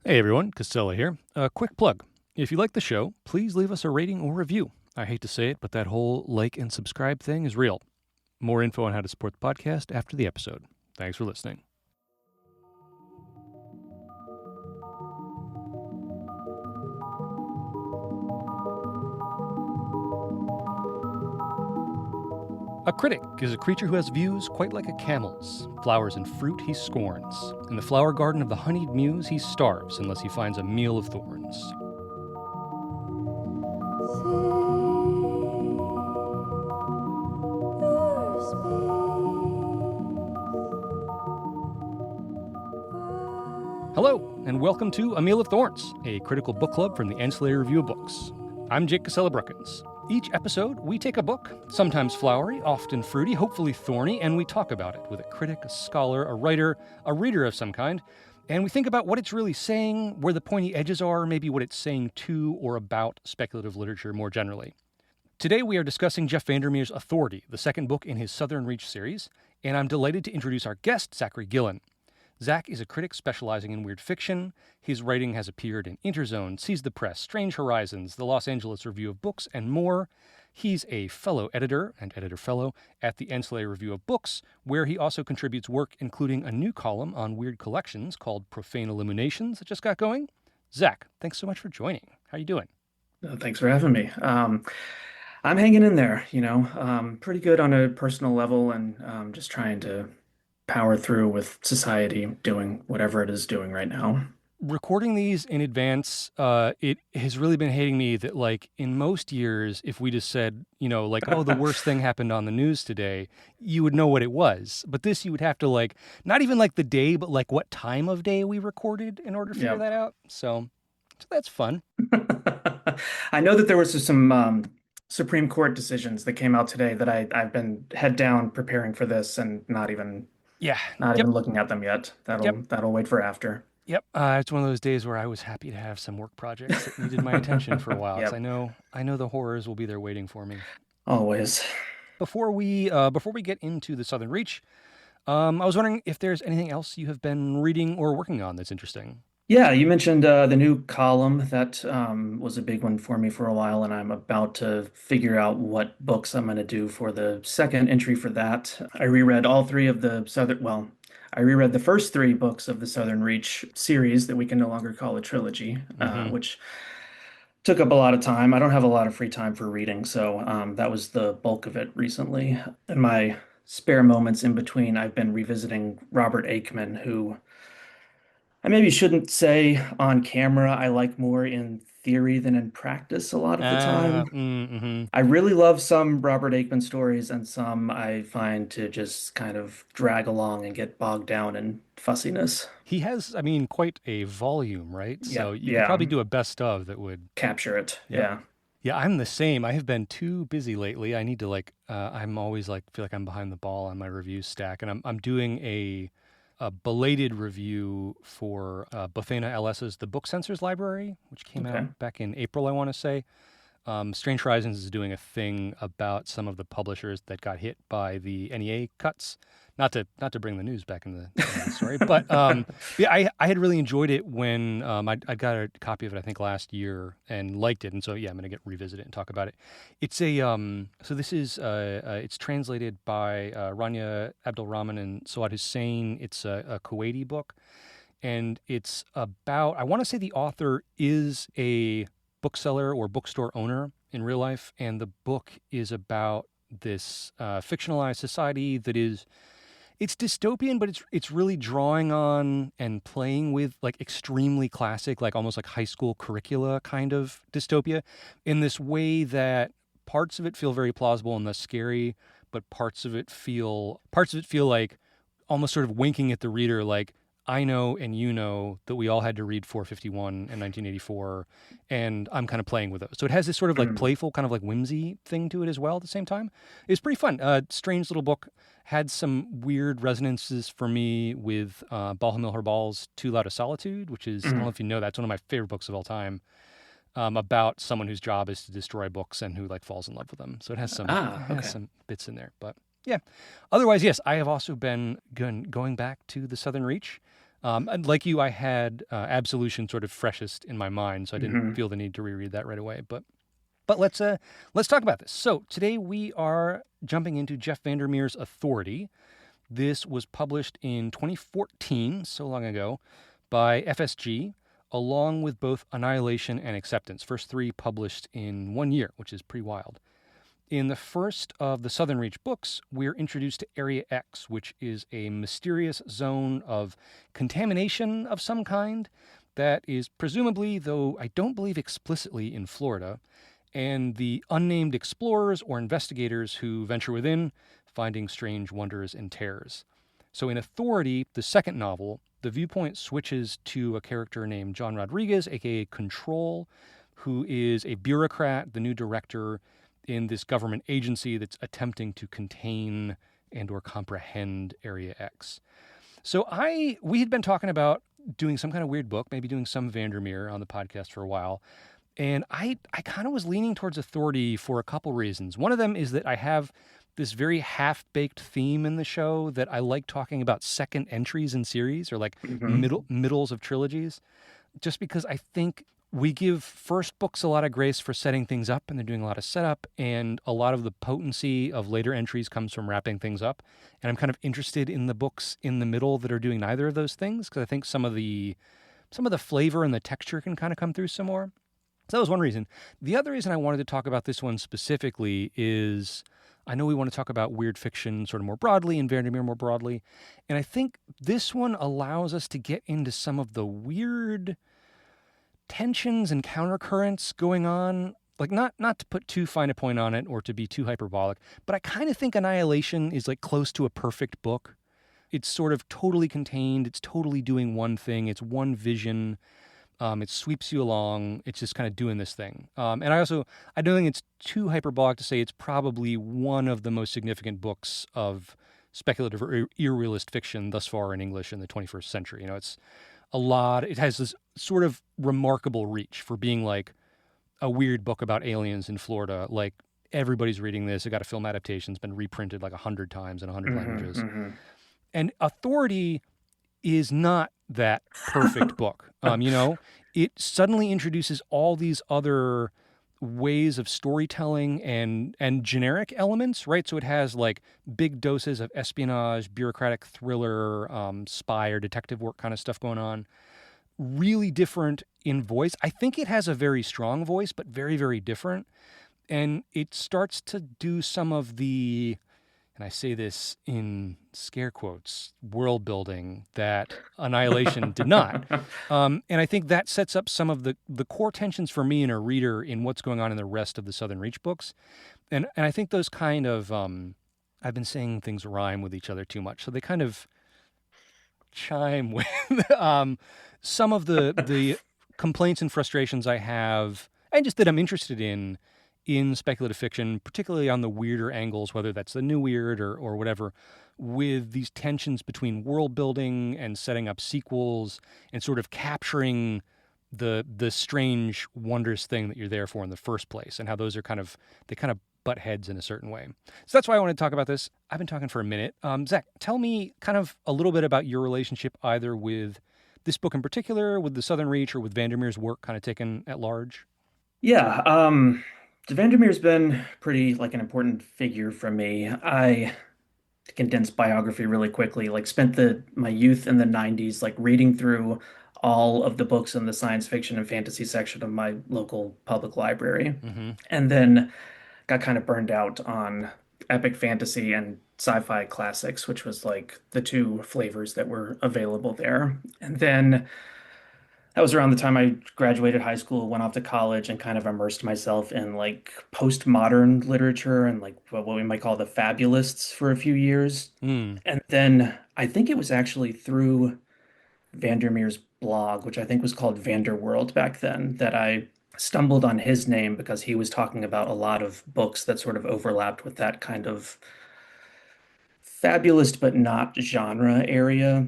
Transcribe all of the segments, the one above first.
Hey everyone, Costello here. A quick plug. If you like the show, please leave us a rating or review. I hate to say it, but that whole like and subscribe thing is real. More info on how to support the podcast after the episode. Thanks for listening. A critic is a creature who has views quite like a camel's. Flowers and fruit he scorns. In the flower garden of the honeyed muse he starves unless he finds a meal of thorns. Hello, and welcome to A Meal of Thorns, a critical book club from the Ancillary Review of Books. I'm Jake Casella-Brookins. Each episode, we take a book, sometimes flowery, often fruity, hopefully thorny, and we talk about it with a critic, a scholar, a writer, a reader of some kind, and we think about what it's really saying, where the pointy edges are, maybe what it's saying to or about speculative literature more generally. Today we are discussing Jeff VanderMeer's Authority, the second book in his Southern Reach series, and I'm delighted to introduce our guest, Zachary Gillan. Zach is a critic specializing in weird fiction. His writing has appeared in Interzone, Seize the Press, Strange Horizons, the Los Angeles Review of Books, and more. He's a fellow editor and editor fellow at the Ancillary Review of Books, where he also contributes work including a new column on weird collections called Profane Illuminations that just got going. Zach, thanks so much for joining. How are you doing? Thanks for having me. I'm hanging in there, pretty good on a personal level and just trying to power through with society doing whatever it is doing right now. Recording these in advance, it has really been hitting me that, like, in most years, if we just said, oh, the worst thing happened on the news today, you would know what it was. But this, you would have to, not even like the day, but like what time of day we recorded in order to figure that out. So that's fun. I know that there was some Supreme Court decisions that came out today that I've been head down preparing for this and not even looking at them yet. That'll wait for after. Yep, it's one of those days where I was happy to have some work projects that needed my attention for a while. Yep. 'Cause I know the horrors will be there waiting for me. Always. Before we get into the Southern Reach, I was wondering if there's anything else you have been reading or working on that's interesting. Yeah, you mentioned the new column. That was a big one for me for a while, and I'm about to figure out what books I'm going to do for the second entry for that. I reread all three of the I reread the first three books of the Southern Reach series that we can no longer call a trilogy, which took up a lot of time. I don't have a lot of free time for reading, so that was the bulk of it recently. In my spare moments in between, I've been revisiting Robert Aickman, who I maybe shouldn't say on camera I like more in theory than in practice a lot of the time. I really love some Robert Aickman stories, and some I find to just kind of drag along and get bogged down in fussiness. He has, quite a volume, right? So you could Yeah. probably do a best of that would Capture it. Yeah. Yeah, I'm the same. I have been too busy lately. I need to I'm always feel like I'm behind the ball on my review stack, and I'm doing a belated review for Bofena LS's The Book Censors Library, which came out back in April, I want to say. Strange Horizons is doing a thing about some of the publishers that got hit by the NEA cuts. Not to bring the news back in the story, but yeah, I had really enjoyed it when I got a copy of it, I think, last year and liked it, and so yeah, I'm gonna revisit it and talk about it. It's a so this is it's translated by Rania Abdulrahman and Sawad Hussein. It's a Kuwaiti book, and it's about, I want to say the author is a bookseller or bookstore owner in real life, and the book is about this fictionalized society that is, it's dystopian, but it's really drawing on and playing with extremely classic, almost like high school curricula kind of dystopia, in this way that parts of it feel very plausible and thus scary, but parts of it feel like almost sort of winking at the reader, like, I know and you know that we all had to read 451 in 1984, and I'm kind of playing with those. So it has this sort of playful kind of whimsy thing to it as well at the same time. It's pretty fun. Strange little book. Had some weird resonances for me with Balhamil Herbal's Too Loud a Solitude, which is, I don't know if you know, that's one of my favorite books of all time, about someone whose job is to destroy books and who falls in love with them. So it has some bits in there, but yeah. Otherwise, yes, I have also been going back to the Southern Reach. And like you, I had Absolution sort of freshest in my mind, so I didn't Hmm. feel the need to reread that right away. But let's talk about this. So today we are jumping into Jeff VanderMeer's Authority. This was published in 2014, so long ago, by FSG, along with both Annihilation and Acceptance. First three published in 1 year, which is pretty wild. In the first of the Southern Reach books, we're introduced to Area X, which is a mysterious zone of contamination of some kind that is presumably, though I don't believe explicitly, in Florida, and the unnamed explorers or investigators who venture within, finding strange wonders and terrors. So, in Authority, the second novel, the viewpoint switches to a character named John Rodriguez, aka Control, who is a bureaucrat, the new director in this government agency that's attempting to contain and or comprehend Area X. So we had been talking about doing some kind of weird book, maybe doing some VanderMeer on the podcast for a while. And I kind of was leaning towards Authority for a couple reasons. One of them is that I have this very half-baked theme in the show that I like talking about second entries in series or like Hmm. middles of trilogies, just because I think we give first books a lot of grace for setting things up and they're doing a lot of setup, and a lot of the potency of later entries comes from wrapping things up. And I'm kind of interested in the books in the middle that are doing neither of those things because I think some of the flavor and the texture can kind of come through some more. So that was one reason. The other reason I wanted to talk about this one specifically is I know we want to talk about weird fiction sort of more broadly and VanderMeer more broadly. And I think this one allows us to get into some of the weird tensions and countercurrents going on. Like not to put too fine a point on it or to be too hyperbolic, but I kind of think Annihilation is like close to a perfect book. It's sort of totally contained. It's totally doing one thing. It's one vision. It sweeps you along. It's just kind of doing this thing. And I don't think it's too hyperbolic to say it's probably one of the most significant books of speculative or irrealist fiction thus far in English in the 21st century. It's a lot. It has this sort of remarkable reach for being like a weird book about aliens in Florida. Like everybody's reading this. It got a film adaptation. It's been reprinted like 100 times in 100 languages. Hmm. And Authority is not that perfect book. It suddenly introduces all these other ways of storytelling and generic elements, right? So it has like big doses of espionage, bureaucratic thriller, spy or detective work kind of stuff going on. Really different in voice. I think it has a very strong voice, but very, very different. And it starts to do some of the, and I say this in scare quotes, world building that Annihilation did not. And I think that sets up some of the core tensions for me and a reader in what's going on in the rest of the Southern Reach books. And I think those kind of, I've been saying things rhyme with each other too much. So they kind of chime with some of the complaints and frustrations I have, and just that I'm interested in speculative fiction, particularly on the weirder angles, whether that's the new weird or whatever, with these tensions between world building and setting up sequels and sort of capturing the strange, wondrous thing that you're there for in the first place, and how those are they kind of butt heads in a certain way. So that's why I want to talk about this. I've been talking for a minute. Zach, tell me kind of a little bit about your relationship either with this book in particular, with the Southern Reach, or with VanderMeer's work kind of taken at large. Yeah, VanderMeer's been pretty like an important figure for me. I to condense biography really quickly, like spent the my youth in the 90s like reading through all of the books in the science fiction and fantasy section of my local public library. Mm-hmm. And then got kind of burned out on epic fantasy and sci-fi classics, which was like the two flavors that were available there. And then that was around the time I graduated high school, went off to college, and kind of immersed myself in like postmodern literature and like what we might call the fabulists for a few years. Mm. And then I think it was actually through VanderMeer's blog, which I think was called Vanderworld back then, that I stumbled on his name because he was talking about a lot of books that sort of overlapped with that kind of fabulous but not genre area.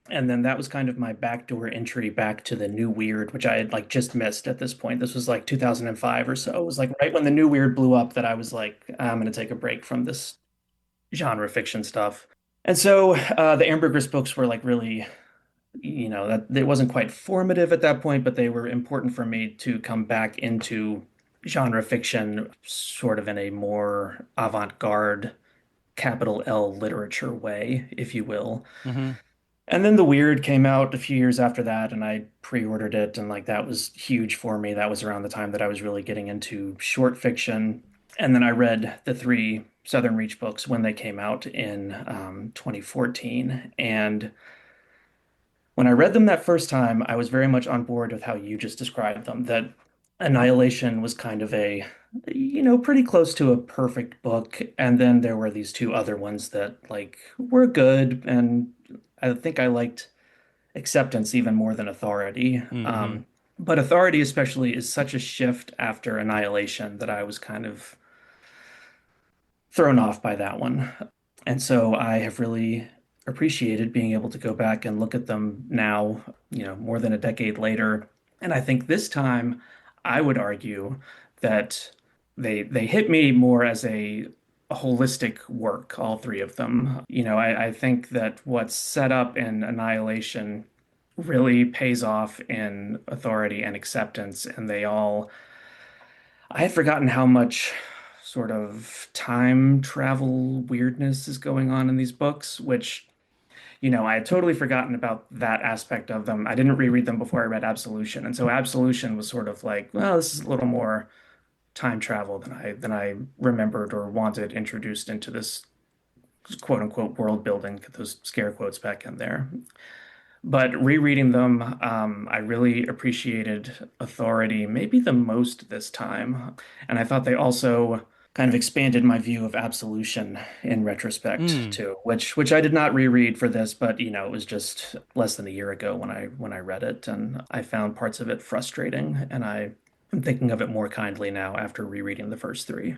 And then that was kind of my backdoor entry back to the new weird, which I had like just missed at this point. This was like 2005 or so. It was like right when the new weird blew up that I was like, I'm going to take a break from this genre fiction stuff. And so the Ambergris books were like really that it wasn't quite formative at that point, but they were important for me to come back into genre fiction sort of in a more avant-garde capital L literature way, if you will. Hmm. And then The Weird came out a few years after that, and I pre-ordered it, and like that was huge for me. That was around the time that I was really getting into short fiction. And then I read the three Southern Reach books when they came out in 2014. And when I read them that first time, I was very much on board with how you just described them, that Annihilation was kind of pretty close to a perfect book. And then there were these two other ones that like were good. And I think I liked Acceptance even more than Authority. Hmm. But Authority especially is such a shift after Annihilation that I was kind of thrown off by that one. And so I have really appreciated being able to go back and look at them now, more than a decade later. And I think this time I would argue that they hit me more as a holistic work, all three of them. I think that what's set up in Annihilation really pays off in Authority and Acceptance, and I had forgotten how much sort of time travel weirdness is going on in these books, which, I had totally forgotten about that aspect of them. I didn't reread them before I read Absolution. And so Absolution was sort of like, well, this is a little more time travel than I remembered or wanted introduced into this quote unquote world building, get those scare quotes back in there. But rereading them, I really appreciated Authority maybe the most this time. And I thought they also kind of expanded my view of Absolution in retrospect Mm. too, which I did not reread for this, but it was just less than a year ago when I read it, and I found parts of it frustrating, and I am thinking of it more kindly now after rereading the first three.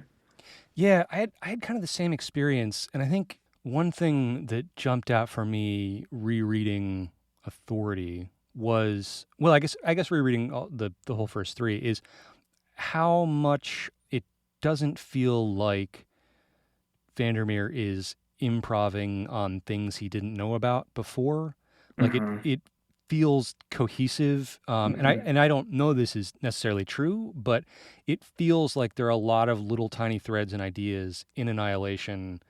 Yeah, I had kind of the same experience, and I think one thing that jumped out for me rereading Authority was, well, I guess rereading the whole first three is how much it doesn't feel like VanderMeer is improving on things he didn't know about before. Like Hmm. it feels cohesive, and I Hmm. and I don't know this is necessarily true, but it feels like there are a lot of little tiny threads and ideas in Annihilation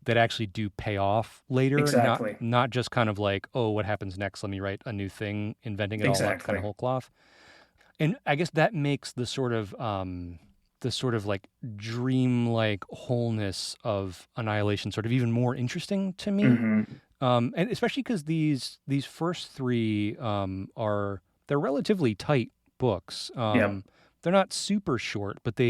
that actually do pay off later. Not Exactly. not just kind of like, oh, what happens next? Let me write a new thing, inventing it all out, kind of Exactly. whole cloth. And I guess that makes the sort of like dreamlike wholeness of Annihilation sort of even more interesting to me. Hmm. And especially because these first three they're relatively tight books. Yep. They're not super short, but I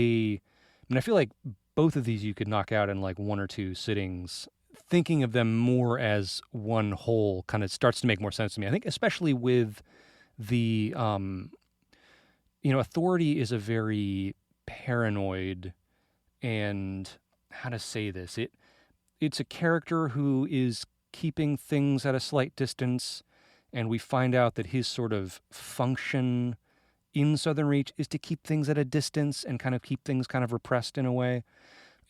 mean, I feel like both of these you could knock out in like one or two sittings. Thinking of them more as one whole kind of starts to make more sense to me. I think especially with the Authority is a very paranoid and how to say this. It's a character who is keeping things at a slight distance, and we find out that his sort of function in Southern Reach is to keep things at a distance and kind of keep things kind of repressed in a way.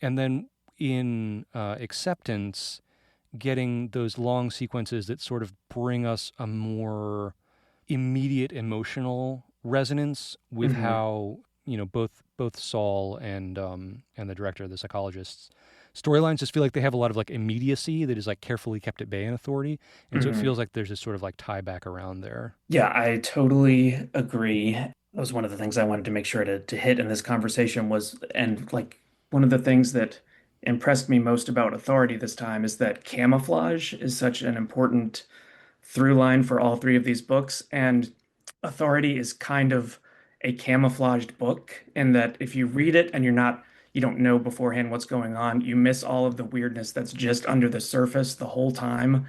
And then in Acceptance, getting those long sequences that sort of bring us a more immediate emotional resonance with Hmm. how both Saul and the director, the psychologists, storylines just feel like they have a lot of like immediacy that is like carefully kept at bay in Authority, and so it Hmm. feels like there's this sort of like tie back around there. Yeah, I totally agree. That was one of the things I wanted to make sure to hit in this conversation was, and like one of the things that impressed me most about Authority this time is that camouflage is such an important through line for all three of these books. And Authority is kind of a camouflaged book in that if you read it and you don't know beforehand what's going on, you miss all of the weirdness that's just under the surface the whole time.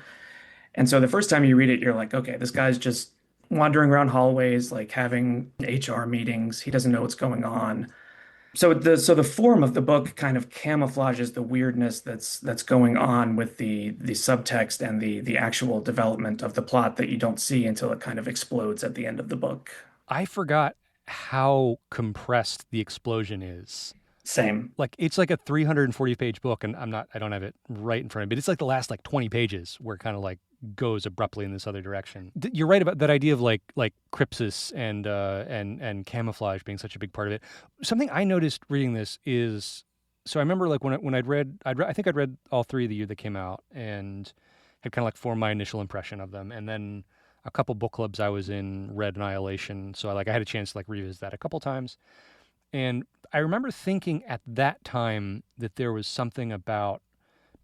And so the first time you read it, you're like, okay, this guy's just wandering around hallways, like having HR meetings. He doesn't know what's going on. So the form of the book kind of camouflages the weirdness that's going on with the subtext and the actual development of the plot that you don't see until it kind of explodes at the end of the book. I forgot how compressed the explosion is. Same. Like it's like a 340-page book, and I don't have it right in front of me, but it's like the last like 20 pages where it kind of like goes abruptly in this other direction. You're right about that idea of like crypsis and camouflage being such a big part of it. Something I noticed reading this is, so I remember like when I think I'd read all three the year that came out and had kind of like formed my initial impression of them, and then a couple book clubs I was in read Annihilation, so I had a chance to like revisit that a couple times. And I remember thinking at that time that there was something about,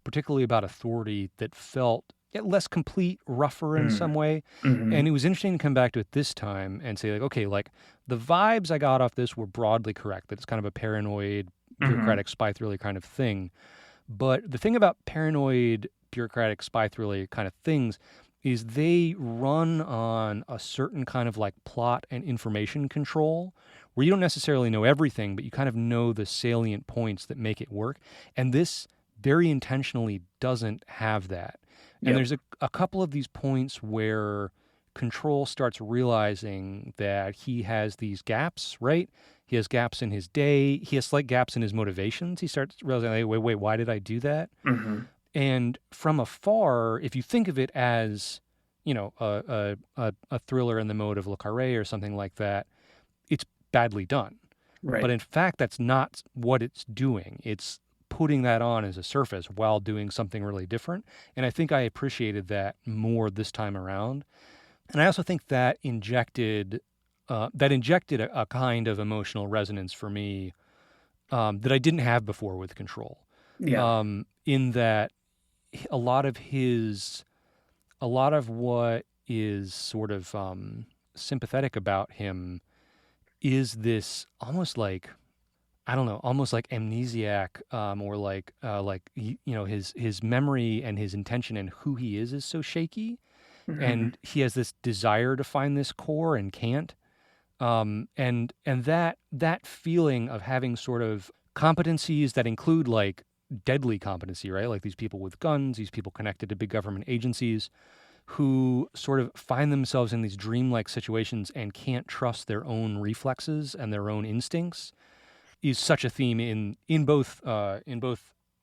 particularly about authority, that felt less complete, rougher in some Mm. way. And Hmm. it was interesting to come back to it this time and say, like, okay, like the vibes I got off this were broadly correct, that it's kind of a paranoid, Hmm. bureaucratic spy thriller kind of thing. But the thing about paranoid, bureaucratic spy thriller kind of things is they run on a certain kind of like plot and information control where you don't necessarily know everything, but you kind of know the salient points that make it work. And this very intentionally doesn't have that. And Yep. there's a couple of these points where Control starts realizing that he has these gaps, right? He has gaps in his day. He has slight gaps in his motivations. He starts realizing, like, wait, why did I do that? Hmm. And from afar, if you think of it as, a thriller in the mode of Le Carré or something like that, it's badly done. But Right. in fact, that's not what it's doing. It's putting that on as a surface while doing something really different. And I think I appreciated that more this time around. And I also think that injected a kind of emotional resonance for me that I didn't have before with Control. Yeah. In that a lot of his, a lot of what is sort of sympathetic about him is this almost like, I don't know, almost like amnesiac, or his memory and his intention and who he is so shaky, Hmm. and he has this desire to find this core and can't. And that feeling of having sort of competencies that include like deadly competency, right? Like these people with guns, these people connected to big government agencies who sort of find themselves in these dreamlike situations and can't trust their own reflexes and their own instincts is such a theme in both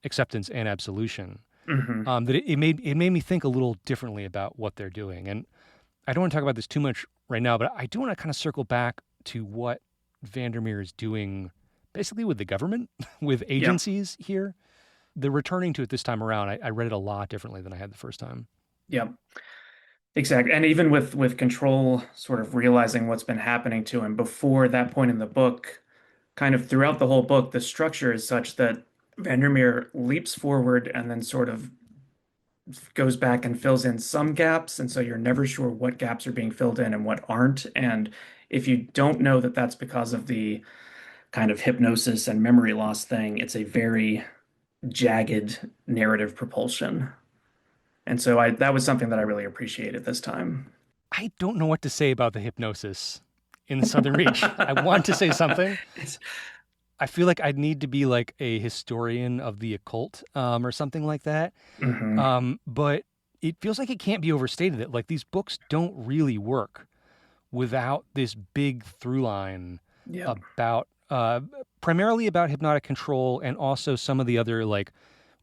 acceptance and absolution, Hmm. that it made me think a little differently about what they're doing. And I don't want to talk about this too much right now, but I do want to kind of circle back to what VanderMeer is doing basically with the government, with Yep. agencies here. The returning to it this time around, I read it a lot differently than I had the first time. Yep. Exactly. And even with Control sort of realizing what's been happening to him before that point in the book, kind of throughout the whole book, the structure is such that Vandermeer leaps forward and then sort of goes back and fills in some gaps. And so you're never sure what gaps are being filled in and what aren't. And if you don't know that that's because of the kind of hypnosis and memory loss thing, it's a very jagged narrative propulsion. And so that was something that I really appreciated this time. I don't know what to say about the hypnosis in the Southern Reach. I want to say something. It's, I feel like I'd need to be like a historian of the occult, or something like that. mhm. But it feels like it can't be overstated that like these books don't really work without this big through line Yep. about, primarily about hypnotic control and also some of the other like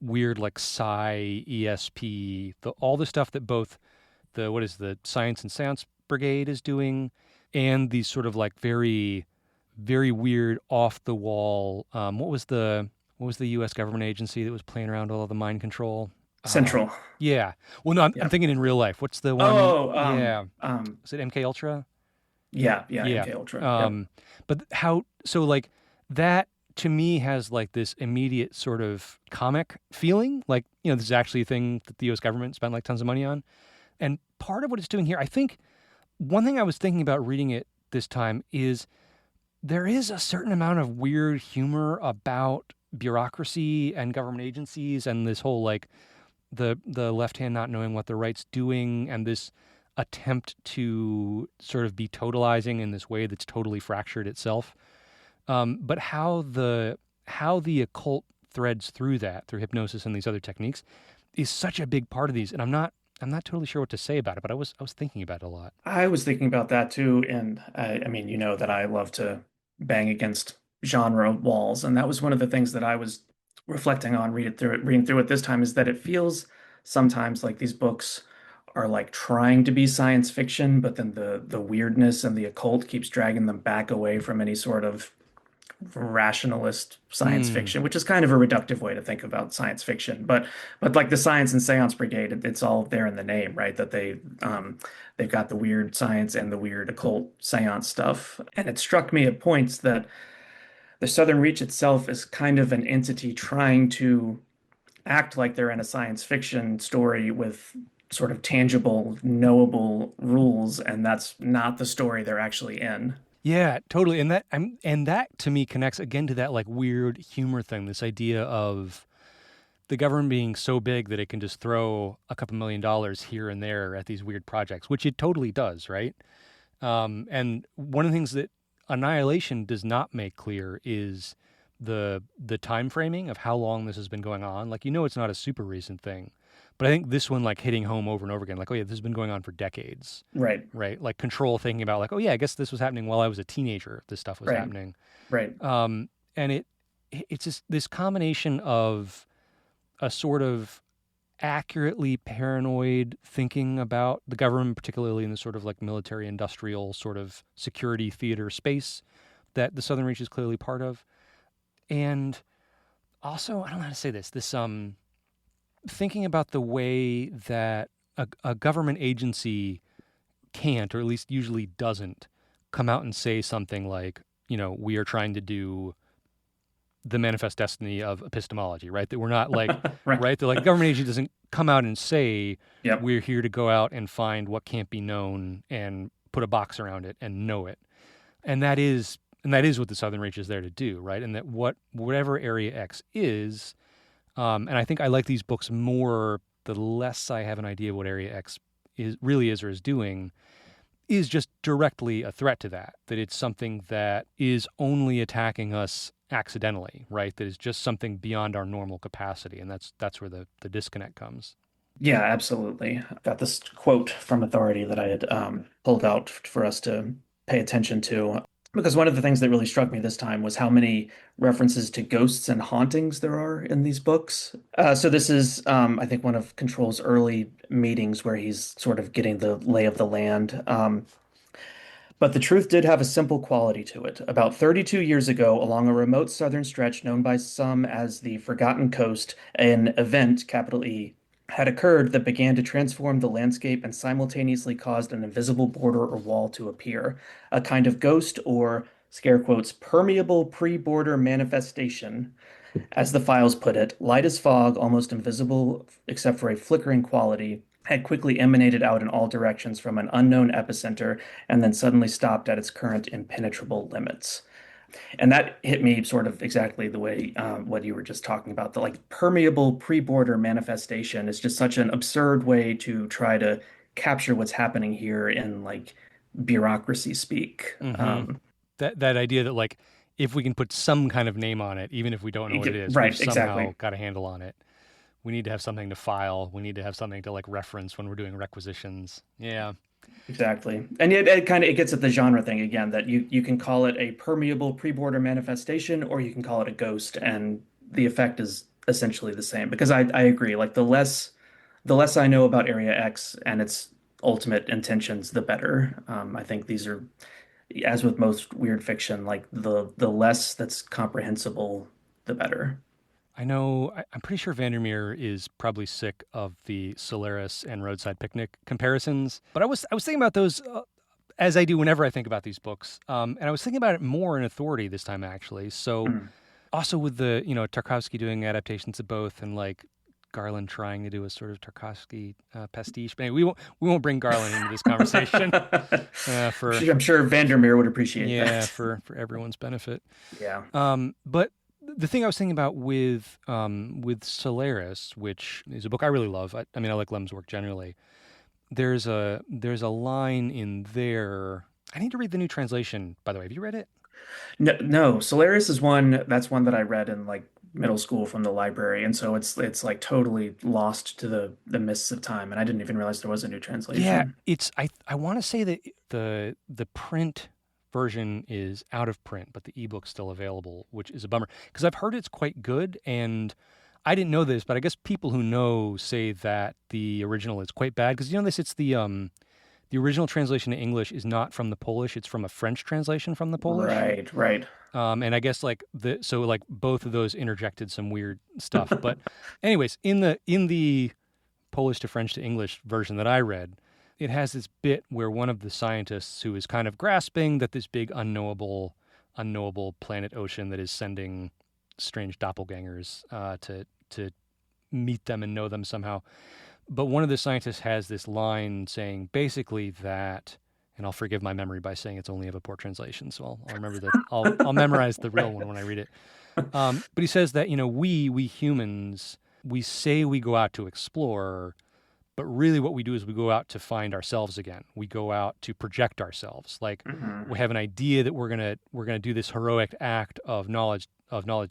weird like psi ESP, all the stuff that both the Science and Seance Brigade is doing, and these sort of like very very weird off the wall. What was the U.S. government agency that was playing around with all the mind control? Uh, Central. yeah. Well, no, I'm Yep. thinking in real life. What's the one? Oh, Yeah. Is it MKUltra? yeah, yeah, Yeah. MKUltra. Yep. Um, but how? So like that to me has like this immediate sort of comic feeling. Like this is actually a thing that the U.S. government spent like tons of money on. And part of what it's doing here, I think, one thing I was thinking about reading it this time is there is a certain amount of weird humor about bureaucracy and government agencies and this whole like the left hand not knowing what the right's doing and this attempt to sort of be totalizing in this way that's totally fractured itself. But how the occult threads through that through hypnosis and these other techniques is such a big part of these, and I'm not totally sure what to say about it, but I was thinking about it a lot. I was thinking about that too, and I mean, you know that I love to bang against genre walls. And that was one of the things that I was reflecting on reading through it this time, is that it feels sometimes like these books are like trying to be science fiction, but then the weirdness and the occult keeps dragging them back away from any sort of rationalist science Hmm. fiction, which is kind of a reductive way to think about science fiction. But like the Science and Seance Brigade, it's all there in the name, right? That they've got the weird science and the weird occult seance stuff. And it struck me at points that the Southern Reach itself is kind of an entity trying to act like they're in a science fiction story with sort of tangible, knowable rules, and that's not the story they're actually in. Yeah, totally. And that to me connects again to that like weird humor thing, this idea of the government being so big that it can just throw a couple $1 million here and there at these weird projects, which it totally does, right? And one of the things that Annihilation does not make clear is the time framing of how long this has been going on. Like, it's not a super recent thing, but I think this one like hitting home over and over again, like, oh yeah, this has been going on for decades, Right, right? Like Control thinking about like, oh yeah, I guess this was happening while I was a teenager. This stuff was right, happening, right. and it's just this combination of a sort of accurately paranoid thinking about the government, particularly in the sort of like military industrial sort of security theater space that the Southern Reach is clearly part of. And also, I don't know how to say this, thinking about the way that a government agency can't, or at least usually doesn't, come out and say something like, we are trying to do the manifest destiny of epistemology, right? That we're not like, Right. right? That like government agency doesn't come out and say Yep. we're here to go out and find what can't be known and put a box around it and know it. And that is what the Southern Reach is there to do, right? And that whatever Area X is, and I think I like these books more the less I have an idea of what Area X is or is doing, is just directly a threat to that. That it's something that is only attacking us accidentally, right? That is just something beyond our normal capacity, and that's where the disconnect comes. Yeah, absolutely. Got this quote from Authority that I had pulled out for us to pay attention to. Because one of the things that really struck me this time was how many references to ghosts and hauntings there are in these books. So this is, I think, one of Control's early meetings where he's sort of getting the lay of the land. But the truth did have a simple quality to it. About 32 years ago, along a remote southern stretch known by some as the Forgotten Coast, an event, capital E, had occurred that began to transform the landscape and simultaneously caused an invisible border or wall to appear, a kind of ghost or, scare quotes, permeable pre-border manifestation. As the files put it, light as fog, almost invisible except for a flickering quality, had quickly emanated out in all directions from an unknown epicenter and then suddenly stopped at its current impenetrable limits. And that hit me sort of exactly the way what you were just talking about. The like permeable pre-border manifestation is just such an absurd way to try to capture what's happening here in like bureaucracy speak. Mm-hmm. That idea that like if we can put some kind of name on it, even if we don't know what it is, we've Right, somehow exactly. got a handle on it. We need to have something to file. We need to have something to like reference when we're doing requisitions. Yeah. Exactly. And yet it kind of it gets at the genre thing again that you can call it a permeable pre-border manifestation or you can call it a ghost and the effect is essentially the same because I agree like the less I know about Area X and its ultimate intentions the better. I think these are as with most weird fiction like the less that's comprehensible the better. I know, I'm pretty sure VanderMeer is probably sick of the Solaris and Roadside Picnic comparisons, but I was thinking about those as I do whenever I think about these books, and I was thinking about it more in Authority this time actually. So Mm. also with the Tarkovsky doing adaptations of both, and like Garland trying to do a sort of Tarkovsky pastiche. But anyway, we won't bring Garland into this conversation for I'm sure Vandermeer would appreciate yeah that. for everyone's benefit. Yeah. But the thing I was thinking about with Solaris, which is a book I really love. I mean, I like Lem's work generally. There's a line in there. I need to read the new translation, by the way. Have you read it? No, no, Solaris is one that I read in like middle school from the library, and so it's like totally lost to the mists of time, and I didn't even realize there was a new Yeah, translation. it's I want to say that the print version is out of print, but the ebook's still available, which is a bummer because I've heard it's quite good. And I didn't know this, but I guess people who know say that the original is quite bad because it's the original translation to English is not from the Polish; it's from a French translation from the Polish. Right, right. And I guess like both of those interjected some weird stuff. But anyways, in the Polish to French to English version that I read, it has this bit where one of the scientists who is kind of grasping that this big unknowable planet ocean that is sending strange doppelgangers to meet them and know them somehow. But one of the scientists has this line saying basically that, and I'll forgive my memory by saying it's only of a poor translation, so I'll remember that. I'll memorize the real one when I read it. But he says that we humans, we say we go out to explore, but really what we do is we go out to find ourselves again. We go out to project ourselves. Like Hmm. we have an idea that we're gonna do this heroic act of knowledge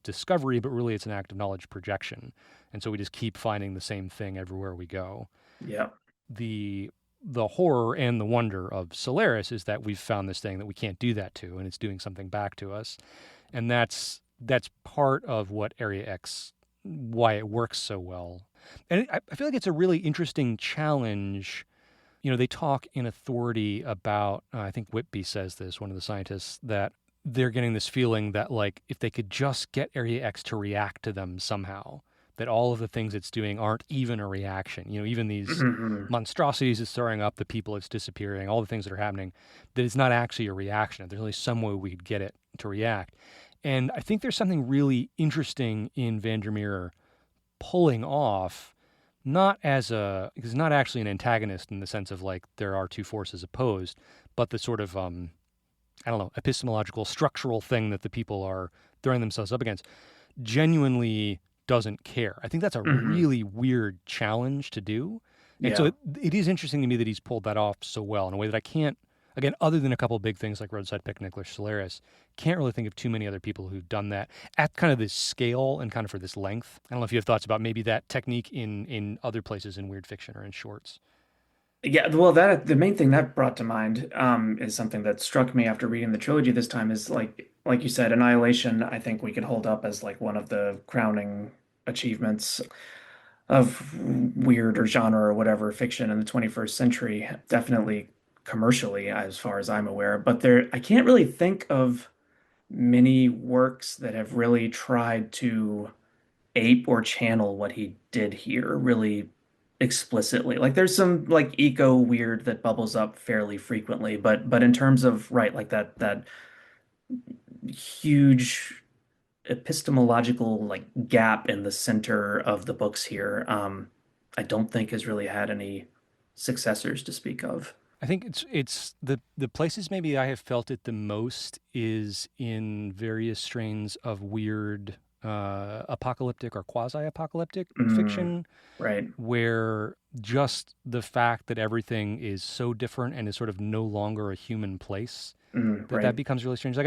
discovery, but really it's an act of knowledge projection. And so we just keep finding the same thing everywhere we go. Yeah. The horror and the wonder of Solaris is that we've found this thing that we can't do that to, and it's doing something back to us. And that's part of what Area X, why it works so well. And I feel like it's a really interesting challenge. They talk in Authority about, I think Whitby says this, one of the scientists, that they're getting this feeling that like if they could just get Area X to react to them somehow, that all of the things it's doing aren't even a reaction. Even these Hmm. monstrosities it's throwing up, the people it's disappearing, all the things that are happening, that it's not actually a reaction. There's only some way we could get it to react. And I think there's something really interesting in VanderMeer pulling off, because not actually an antagonist in the sense of like there are two forces opposed, but the sort of I don't know, epistemological, structural thing that the people are throwing themselves up against, genuinely doesn't care. I think that's a Hmm. really weird challenge to do. And so Yeah. it is interesting to me that he's pulled that off so well in a way that I can't, again, other than a couple of big things like Roadside Picnic or Solaris, can't really think of too many other people who've done that at kind of this scale and kind of for this length. I don't know if you have thoughts about maybe that technique in other places in weird fiction or in shorts. Yeah, well, that the main thing that brought to mind is something that struck me after reading the trilogy this time is like you said, Annihilation, I think we could hold up as like one of the crowning achievements of weird or genre or whatever fiction in the 21st century, definitely commercially, as far as I'm aware. But I can't really think of many works that have really tried to ape or channel what he did here really explicitly. Like there's some like eco weird that bubbles up fairly frequently, but in terms of right, like that huge epistemological like gap in the center of the books here, I don't think has really had any successors to speak of. I think it's the places maybe I have felt it the most is in various strains of weird apocalyptic or quasi-apocalyptic Mm, fiction, right. where just the fact that everything is so different and is sort of no longer a human place, that Right. becomes really strange. Like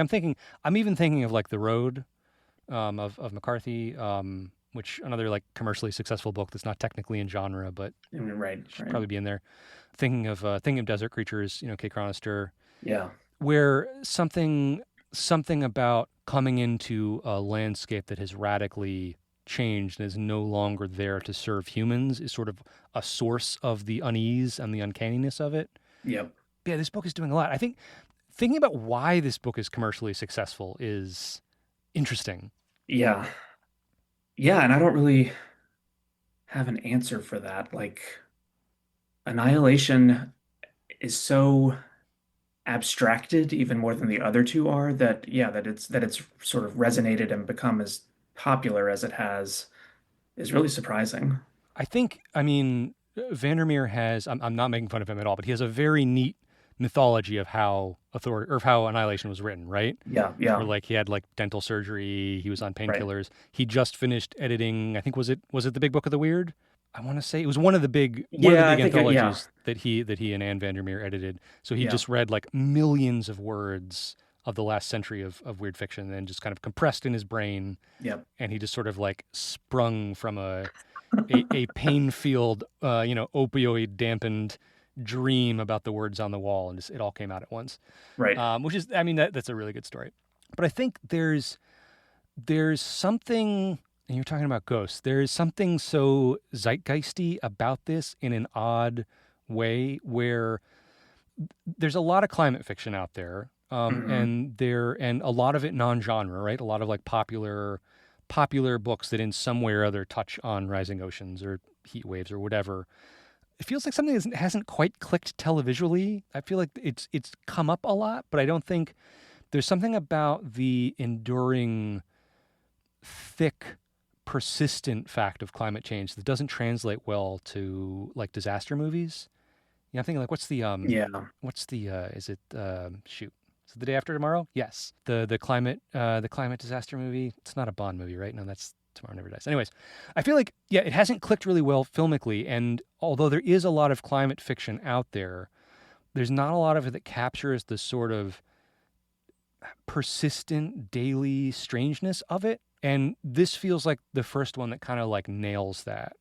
I'm even thinking of like The Road, of McCarthy, which another like commercially successful book that's not technically in genre, but Right. should Right. probably be in there. Thinking of Desert Creatures, Kay Chronister, Yeah. where something about coming into a landscape that has radically changed and is no longer there to serve humans is sort of a source of the unease and the uncanniness of it. Yep. Yeah, this book is doing a lot. I think thinking about why this book is commercially successful is interesting. Yeah. Yeah, and I don't really have an answer for that. Like Annihilation is so abstracted even more than the other two are that yeah, that it's sort of resonated and become as popular as it has is really surprising. I mean, Vandermeer has, I'm not making fun of him at all, but he has a very neat mythology of how Annihilation was written, right? Yeah, Where yeah, like he had like dental surgery, he was on right. painkillers. He just finished editing, I think was it The Big Book of the Weird? I want to say it was one of the Yeah, I big think yeah, anthologies that he and Anne Vandermeer edited. So he yeah, just read like millions of words of the last century of weird fiction and just kind of compressed in his brain, yep. and he just sort of like sprung from a pain field, opioid dampened dream about the words on the wall, and just, it all came out at once. Right. Which is, I mean, that's a really good story. But I think there's something, and you're talking about ghosts. There is something so zeitgeisty about this in an odd way, where there's a lot of climate fiction out there, Hmm. and a lot of it non-genre, right? A lot of like popular books that in some way or other touch on rising oceans or heat waves or whatever. It feels like something that hasn't quite clicked televisually. I feel like it's come up a lot, but I don't think there's something about the enduring, thick, persistent fact of climate change that doesn't translate well to like disaster movies. Yeah, I'm thinking like, Yeah. what's the is it shoot? Is it The Day After Tomorrow? Yes. The climate disaster movie. It's not a Bond movie, right? No, that's Tomorrow Never Dies. Anyways, I feel like, yeah, it hasn't clicked really well filmically, and although there is a lot of climate fiction out there, there's not a lot of it that captures the sort of persistent daily strangeness of it. And this feels like the first one that kind of like nails that.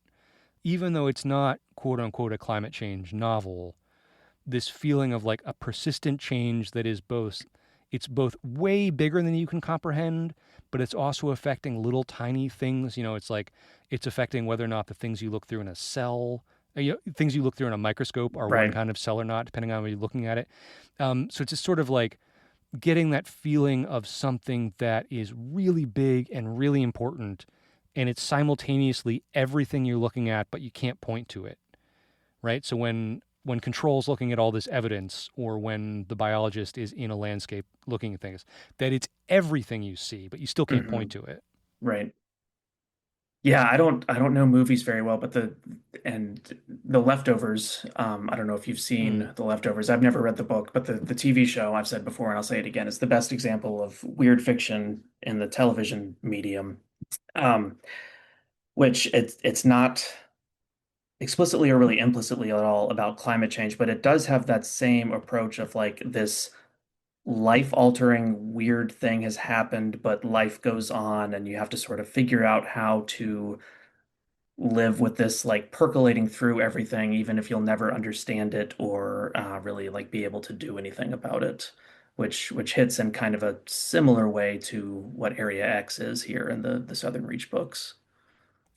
Even though it's not quote unquote a climate change novel, this feeling of like a persistent change that is both, it's both way bigger than you can comprehend, but it's also affecting little tiny things. It's like it's affecting whether or not the things you look through in a cell, things you look through in a microscope are one Right. kind of cell or not, depending on where you're looking at it. So it's just sort of like getting that feeling of something that is really big and really important, and it's simultaneously everything you're looking at, but you can't point to it, right? So when Control's looking at all this evidence, or when the biologist is in a landscape looking at things, that it's everything you see, but you still can't Hmm. point to it. Right. Yeah, I don't know movies very well, but and the Leftovers, I don't know if you've Mm. seen The Leftovers. I've never read the book, but the TV show, I've said before and I'll say it again, it's the best example of weird fiction in the television medium. Um, which it's not explicitly or really implicitly at all about climate change, but it does have that same approach of like this life-altering weird thing has happened, but life goes on, and you have to sort of figure out how to live with this like percolating through everything, even if you'll never understand it or really like be able to do anything about it, which hits in kind of a similar way to what Area X is here in the Southern Reach books.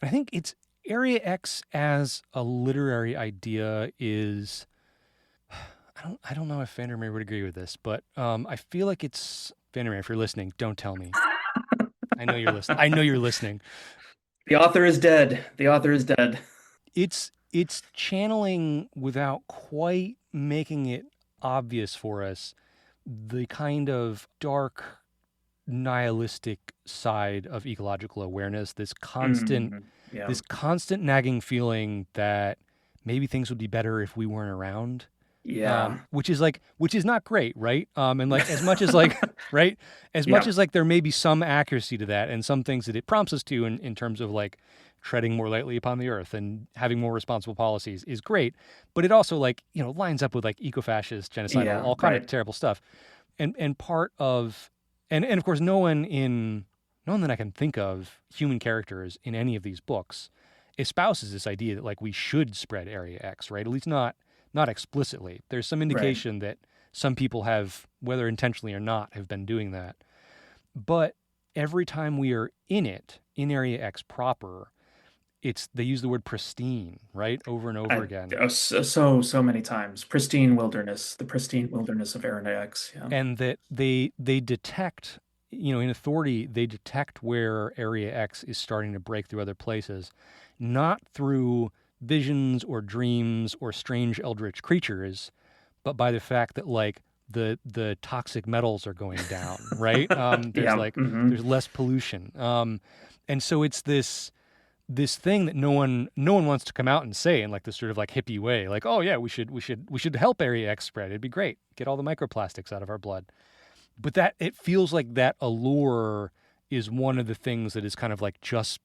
I think it's Area X as a literary idea is, I don't know if VanderMeer would agree with this, but I feel like it's VanderMeer. If you're listening, don't tell me. I know you're listening. I know you're listening. The author is dead. The author is dead. It's channeling without quite making it obvious for us the kind of dark nihilistic side of ecological awareness, Yeah. this constant nagging feeling that maybe things would be better if we weren't around. Yeah. Which is not great, right? And like, as much as like, right, as much Yeah. as like there may be some accuracy to that, and some things that it prompts us to in terms of like treading more lightly upon the earth and having more responsible policies is great, but it also, like, lines up with like eco-fascist, genocidal, Yeah. all kind of Right. terrible stuff. And part of, and of course, no one that I can think of, human characters in any of these books, espouses this idea that like we should spread Area X, right? At least not explicitly. There's some Right. indication that some people have, whether intentionally or not, have been doing that. But every time we are in it, in Area X proper, they use the word pristine, right? Over and over again. So many times. Pristine wilderness, the pristine wilderness of Arandax. Yeah. And that they detect, in authority, they detect where Area X is starting to break through other places, not through visions or dreams or strange eldritch creatures, but by the fact that like the toxic metals are going down, right? There's Yeah. like there's less pollution, and so it's this thing that no one wants to come out and say in like this sort of like hippie way, like, oh yeah, we should help Area X spread. It'd be great. Get all the microplastics out of our blood. But that it feels like that allure is one of the things that is kind of like just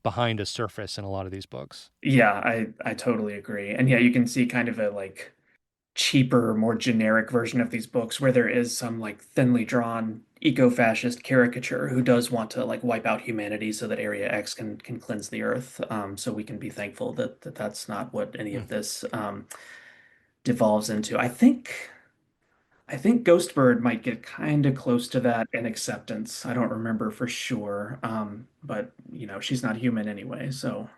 behind a surface in a lot of these books. Yeah, I totally agree. And yeah, you can see kind of a like cheaper, more generic version of these books where there is some like thinly drawn eco-fascist caricature who does want to like wipe out humanity so that Area X can cleanse the earth. So we can be thankful that that's not what any Mm. of this. devolves into. I think Ghostbird might get kind of close to that in acceptance. I don't remember for sure. But she's not human anyway, so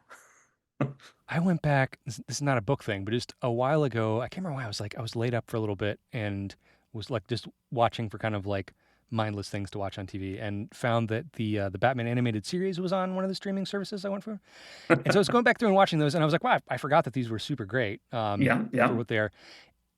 I went back. This is not a book thing, but just a while ago, I can't remember why. I was laid up for a little bit and was like just watching for kind of like mindless things to watch on TV, and found that the Batman animated series was on one of the streaming services I went for. And so I was going back through and watching those, and I was like, wow, I forgot that these were super great yeah, for yeah, what they are.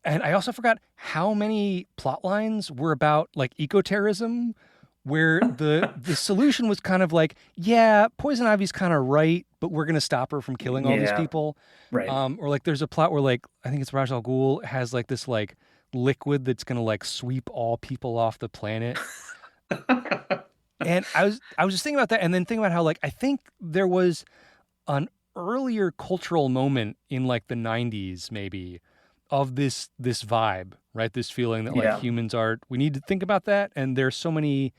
And I also forgot how many plot lines were about like eco-terrorism, where the solution was kind of like, yeah, Poison Ivy's kind of right, but we're gonna stop her from killing all these yeah, people. right. Or like there's a plot where like I think it's Ra's al Ghul has like this like liquid that's gonna like sweep all people off the planet. And I was just thinking about that, and then thinking about how like I think there was an earlier cultural moment in like the 90s maybe of this vibe, right? This feeling that like Yeah, humans are, we need to think about that. And there's so many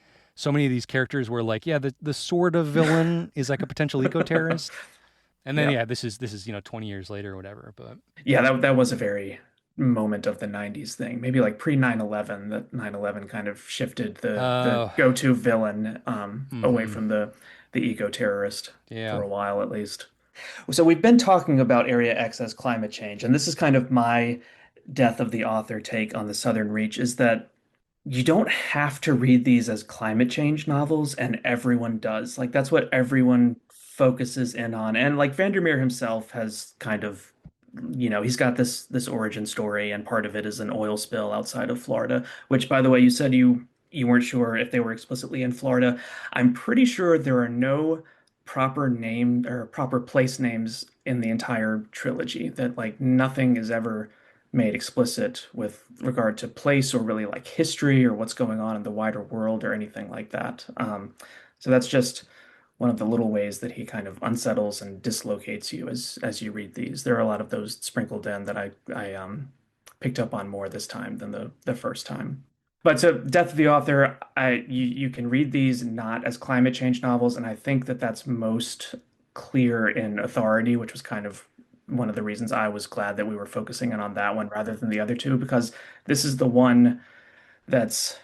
of these characters where like, yeah, the sort of villain is like a potential eco-terrorist. And then yeah, yeah, this is 20 years later or whatever. But yeah. That was a very moment of the 90s thing. Maybe like pre 9/11, that 9/11 kind of shifted the uh go-to villain away mm-hmm. from the eco-terrorist Yeah. for a while at least. So we've been talking about Area X as climate change, and this is kind of my death of the author take on the Southern Reach, is that you don't have to read these as climate change novels, and everyone does. Like that's what everyone focuses in on. And like VanderMeer himself has kind of, he's got this origin story, and part of it is an oil spill outside of Florida, which by the way, you said you weren't sure if they were explicitly in Florida. I'm pretty sure there are no proper name or proper place names in the entire trilogy, that like nothing is ever made explicit with regard to place or really like history or what's going on in the wider world or anything like that. So that's just one of the little ways that he kind of unsettles and dislocates you as you read these. There are a lot of those sprinkled in that I picked up on more this time than the first time. But so Death of the Author, you can read these not as climate change novels, and I think that that's most clear in Authority, which was kind of one of the reasons I was glad that we were focusing in on that one rather than the other two, because this is the one that's,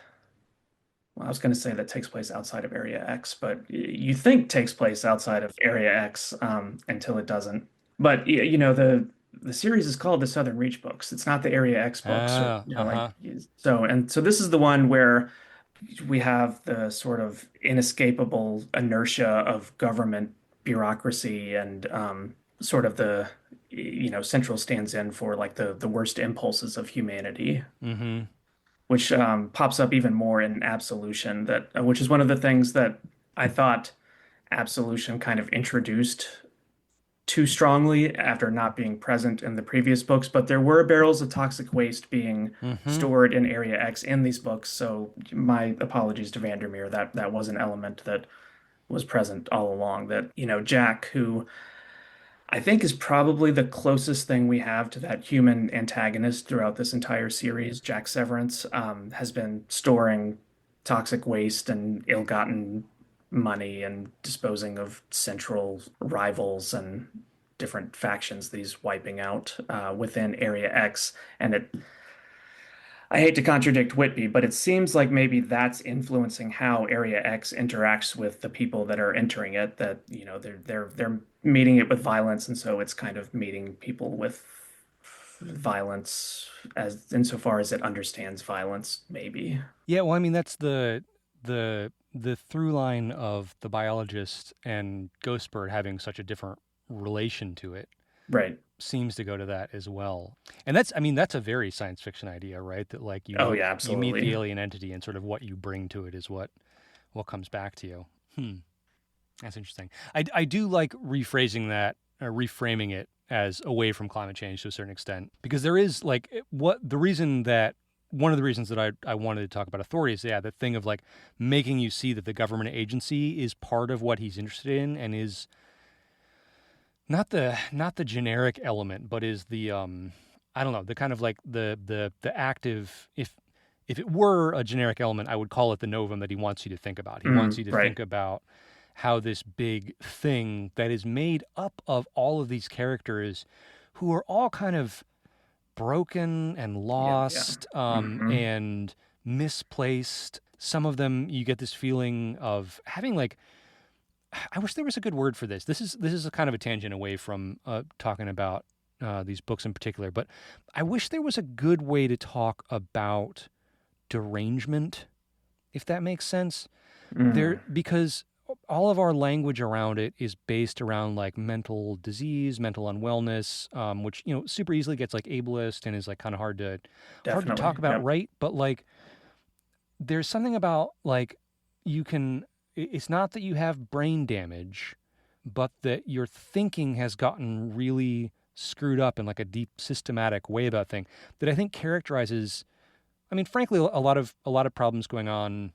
well, I was going to say that takes place outside of Area X, but you think takes place outside of Area X until it doesn't. But the series is called the Southern Reach books. It's not the Area X books, or like Uh-huh. so. And so this is the one where we have the sort of inescapable inertia of government bureaucracy, and sort of the Central stands in for like the worst impulses of humanity, Mm-hmm. which pops up even more in Absolution, that which is one of the things that I thought Absolution kind of introduced too strongly after not being present in the previous books. But there were barrels of toxic waste being Mm-hmm. stored in Area X in these books. So my apologies to VanderMeer, that was an element that was present all along. That Jack, who I think is probably the closest thing we have to that human antagonist throughout this entire series, Jack Severance, has been storing toxic waste and ill-gotten money and disposing of central rivals and different factions that he's wiping out within Area X. And I hate to contradict Whitby, but it seems like maybe that's influencing how Area X interacts with the people that are entering it, that they're meeting it with violence, and so it's kind of meeting people with violence as insofar as it understands violence, maybe. Yeah, well, I mean that's the through line of the biologist and Ghostbird having such a different relation to it Right. seems to go to that as well. And that's, I mean, that's a very science fiction idea, right? That like Oh yeah, you meet the absolutely. alien entity, and sort of what you bring to it is what comes back to you. Hmm, that's interesting. I do like rephrasing that, or reframing it as away from climate change to a certain extent, because there is like what the reason that one of the reasons that I wanted to talk about authority is, yeah, the thing of like making you see that the government agency is part of what he's interested in, and is not the generic element, but is the I don't know, the kind of like the active, if it were a generic element, I would call it the novum that he wants you to think about. He wants you to Right. think about how this big thing that is made up of all of these characters who are all kind of broken and Yeah, yeah. lost, Hmm. and misplaced. Some of them, you get this feeling of having like, I wish there was a good word for this. This is a kind of a tangent away from talking about these books in particular, but I wish there was a good way to talk about derangement, if that makes sense. Mm. Because all of our language around it is based around like mental disease, mental unwellness, which super easily gets like ableist and is like kind of hard to talk Definitely. about, Yep. right? But like there's something about like you can it's not that you have brain damage, but that your thinking has gotten really screwed up in like a deep systematic way about things that I think characterizes, I mean, frankly, a lot of problems going on,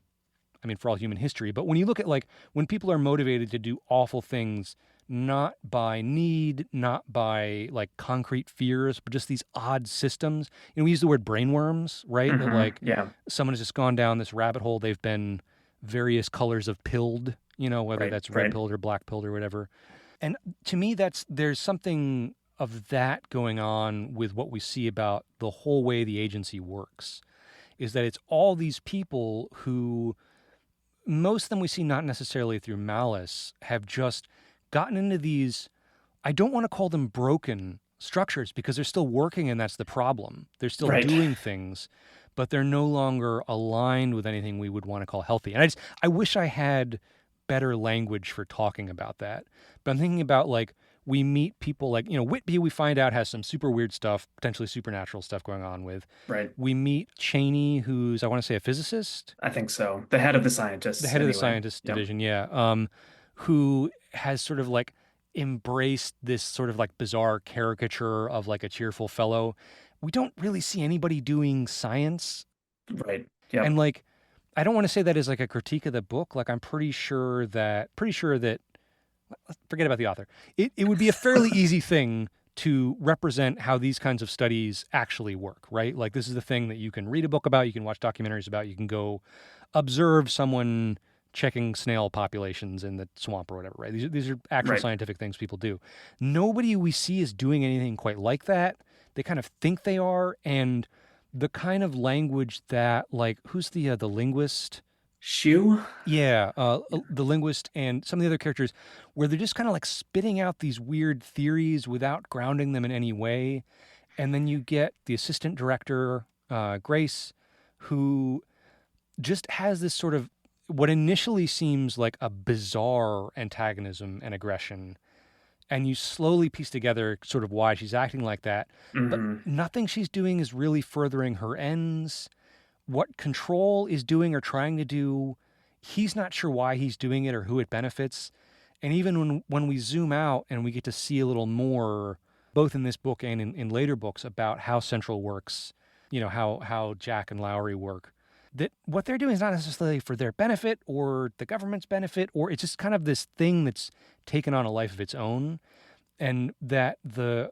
I mean, for all human history. But when you look at like when people are motivated to do awful things, not by need, not by like concrete fears, but just these odd systems. We use the word brainworms, right? That Hmm. like Yeah. someone has just gone down this rabbit hole. They've been various colors of pilled, whether Right. that's red Right. pilled or black pilled or whatever. And to me, there's something of that going on with what we see about the whole way the agency works. Is that it's all these people who most of them we see not necessarily through malice, have just gotten into these, I don't want to call them broken structures because they're still working and that's the problem. They're still Right. doing things, but they're no longer aligned with anything we would want to call healthy. And I wish I had better language for talking about that. But I'm thinking about like we meet people like, Whitby we find out has some super weird stuff, potentially supernatural stuff going on with. Right. We meet Cheney, who's I want to say a physicist, I think so. The head of the the scientists, head of the anyway. scientist Yep. division, yeah, who has sort of like embraced this sort of like bizarre caricature of like a cheerful fellow. We don't really see anybody doing science, Right. and Yep. like I don't want to say that as like a critique of the book. Like I'm pretty sure that forget about the author. It would be a fairly easy thing to represent how these kinds of studies actually work, right? Like this is the thing that you can read a book about, you can watch documentaries about, you can go observe someone checking snail populations in the swamp or whatever, right? These are actual Right. scientific things people do. Nobody we see is doing anything quite like that. They kind of think they are, and the kind of language that like who's the linguist? Shoe? Yeah, Yeah. the linguist and some of the other characters, where they're just kind of like spitting out these weird theories without grounding them in any way. And then you get the assistant director, Grace, who just has this sort of what initially seems like a bizarre antagonism and aggression. And you slowly piece together sort of why she's acting like that. But Hmm. nothing she's doing is really furthering her ends. What Control is doing or trying to do, he's not sure why he's doing it or who it benefits. And even when we zoom out and we get to see a little more, both in this book and in later books, about how Central works, how Jack and Lowry work, that what they're doing is not necessarily for their benefit or the government's benefit, or it's just kind of this thing that's taken on a life of its own, and that the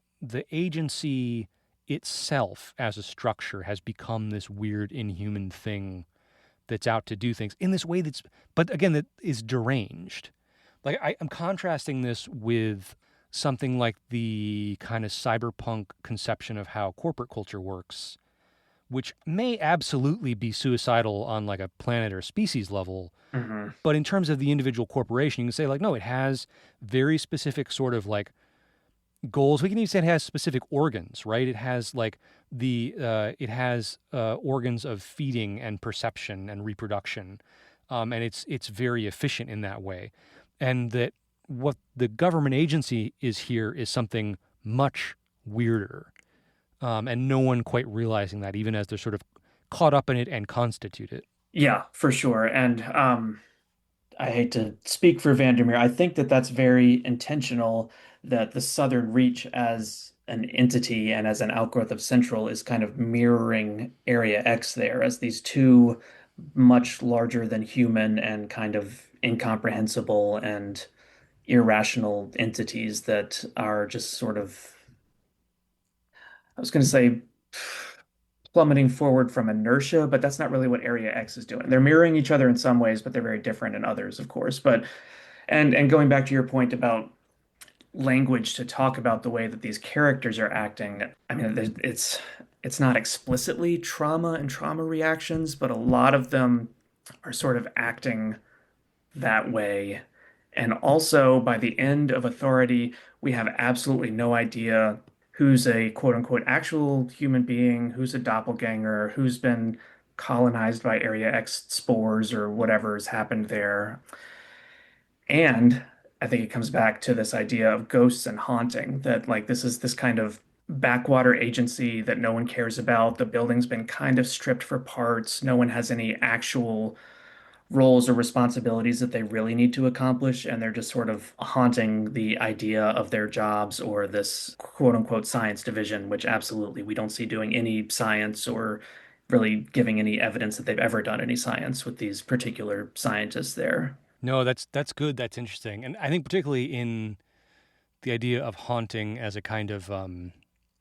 agency itself as a structure has become this weird inhuman thing that's out to do things in this way that's, but again, that is deranged. Like I'm contrasting this with something like the kind of cyberpunk conception of how corporate culture works, which may absolutely be suicidal on like a planet or species level, Hmm. but in terms of the individual corporation, you can say like, no, it has very specific sort of like goals. We can even say it has specific organs, right? It has like organs of feeding and perception and reproduction, and it's very efficient in that way. And that what the government agency is here is something much weirder, and no one quite realizing that, even as they're sort of caught up in it and constitute it. Yeah, for sure. And I hate to speak for VanderMeer. I think that that's very intentional that the Southern Reach as an entity and as an outgrowth of Central is kind of mirroring Area X there as these two much larger than human and kind of incomprehensible and irrational entities that are just sort of, I was going to say, plummeting forward from inertia, but that's not really what Area X is doing. They're mirroring each other in some ways, but they're very different in others, of course. But and going back to your point about language to talk about the way that these characters are acting. I mean, it's not explicitly trauma and trauma reactions, but a lot of them are sort of acting that way. And also, by the end of Authority, we have absolutely no idea who's a quote unquote actual human being, who's a doppelganger, who's been colonized by Area X spores or whatever has happened there. And I think it comes back to this idea of ghosts and haunting, that like this is this kind of backwater agency that no one cares about. The building's been kind of stripped for parts. No one has any actual roles or responsibilities that they really need to accomplish, and they're just sort of haunting the idea of their jobs or this quote unquote science division, which absolutely we don't see doing any science or really giving any evidence that they've ever done any science with these particular scientists there. No, that's good. That's interesting, and I think particularly in the idea of haunting as a kind of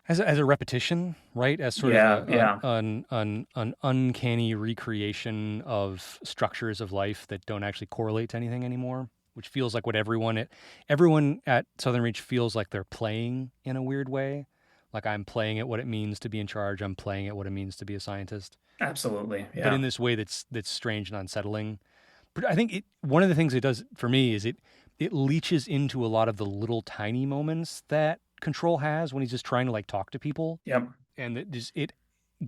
as a repetition, right? As sort of Yeah, yeah. an uncanny recreation of structures of life that don't actually correlate to anything anymore, which feels like what everyone at Southern Reach feels like they're playing in a weird way. Like I'm playing at what it means to be in charge. I'm playing at what it means to be a scientist, Absolutely. but in Yeah. this way that's strange and unsettling. But I think one of the things it does for me is it leaches into a lot of the little tiny moments that Control has when he's just trying to like talk to people, Yep. and it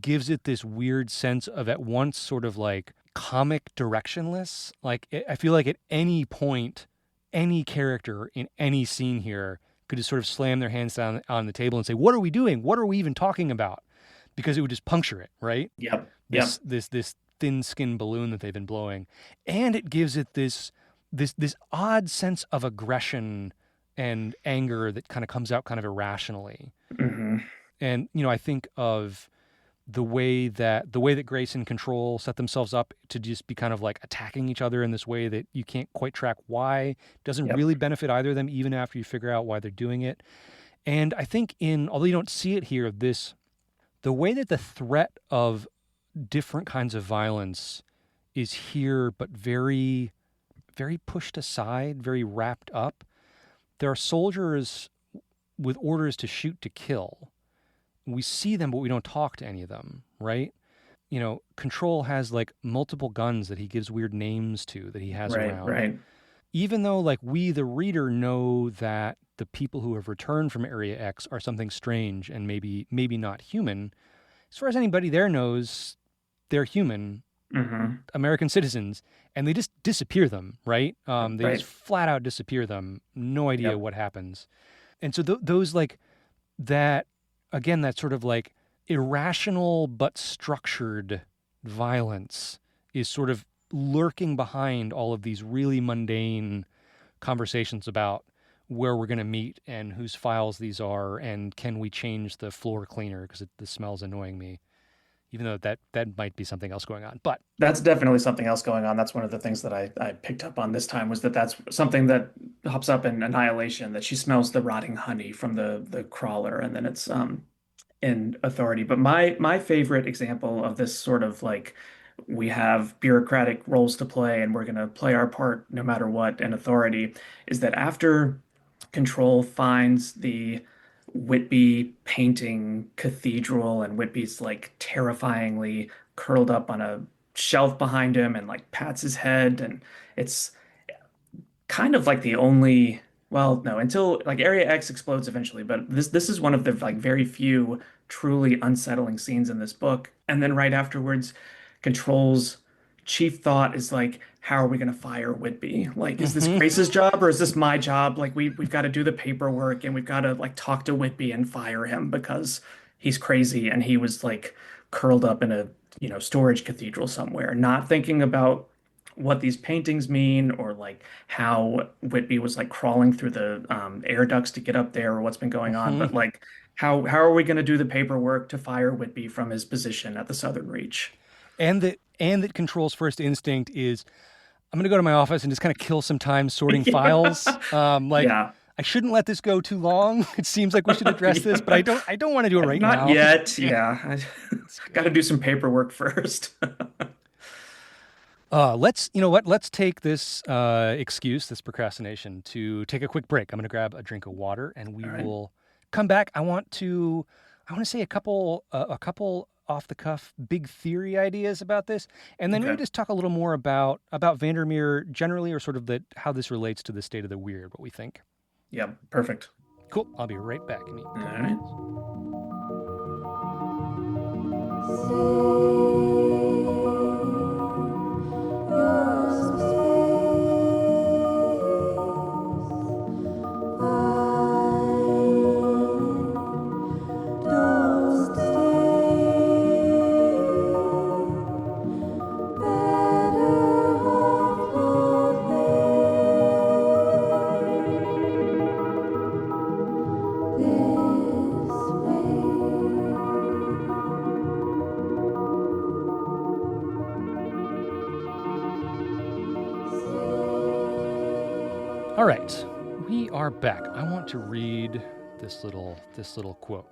gives it this weird sense of at once sort of like comic directionless. Like I feel like at any point, any character in any scene here could just sort of slam their hands down on the table and say, "What are we doing? What are we even talking about?" Because it would just puncture it, right? Yep. Yep. This thin skin balloon that they've been blowing, and it gives it this odd sense of aggression and anger that kind of comes out kind of irrationally. Hmm. And I think of the way that Grace and Control set themselves up to just be kind of like attacking each other in this way that you can't quite track why, doesn't Yep. really benefit either of them even after you figure out why they're doing it. And I think although you don't see it here, the way that the threat of different kinds of violence is here, but very, very pushed aside, very wrapped up. There are soldiers with orders to shoot to kill. We see them, but we don't talk to any of them, right? Control has like multiple guns that he gives weird names to that he has Right. around. Right. Even though, like, we, the reader, know that the people who have returned from Area X are something strange and maybe not human, as far as anybody there knows, they're human Hmm. American citizens, and they just disappear them, right? They just Right. flat out disappear them. No idea Yep. what happens. And so those like that again, that sort of like irrational but structured violence is sort of lurking behind all of these really mundane conversations about where we're going to meet and whose files these are and can we change the floor cleaner because the smell's annoying me, even though that might be something else going on. But That's definitely something else going on. That's one of the things that I picked up on this time was that that's something that hops up in Annihilation, that she smells the rotting honey from the crawler, and then it's in Authority. But my favorite example of this sort of like we have bureaucratic roles to play and we're going to play our part no matter what in Authority is that after Control finds the Whitby painting cathedral and Whitby's like terrifyingly curled up on a shelf behind him and like pats his head, and it's kind of like the only, well, no, until like Area X explodes eventually, but this is one of the like very few truly unsettling scenes in this book. And then right afterwards, Control's chief thought is like, how are we going to fire Whitby? Like, is this mhm. Grace's job or is this my job? Like, we've got to do the paperwork and we've got to like talk to Whitby and fire him because he's crazy and he was like curled up in a, storage cathedral somewhere, not thinking about what these paintings mean or like how Whitby was like crawling through the air ducts to get up there or what's been going on, Mhm. but like how are we going to do the paperwork to fire Whitby from his position at the Southern Reach? And that Control's first instinct is I'm going to go to my office and just kind of kill some time sorting files. Yeah. Like Yeah. I shouldn't let this go too long. It seems like we should address this, but I Yeah. don't want to do it right Not now. yet. Yeah, Yeah. I it's got good. to do some paperwork first. Let's, you know what? Let's take this this procrastination, to take a quick break. I'm going to grab a drink of water, and we All right. will come back. I want to say a couple off the cuff big theory ideas about this, and then maybe Okay. just talk a little more about VanderMeer generally, or sort of how this relates to the state of the weird, what we think. Yeah, perfect. Cool. I'll be right back. Give me a All couple right. minutes. All right, we are back. I want to read this little quote.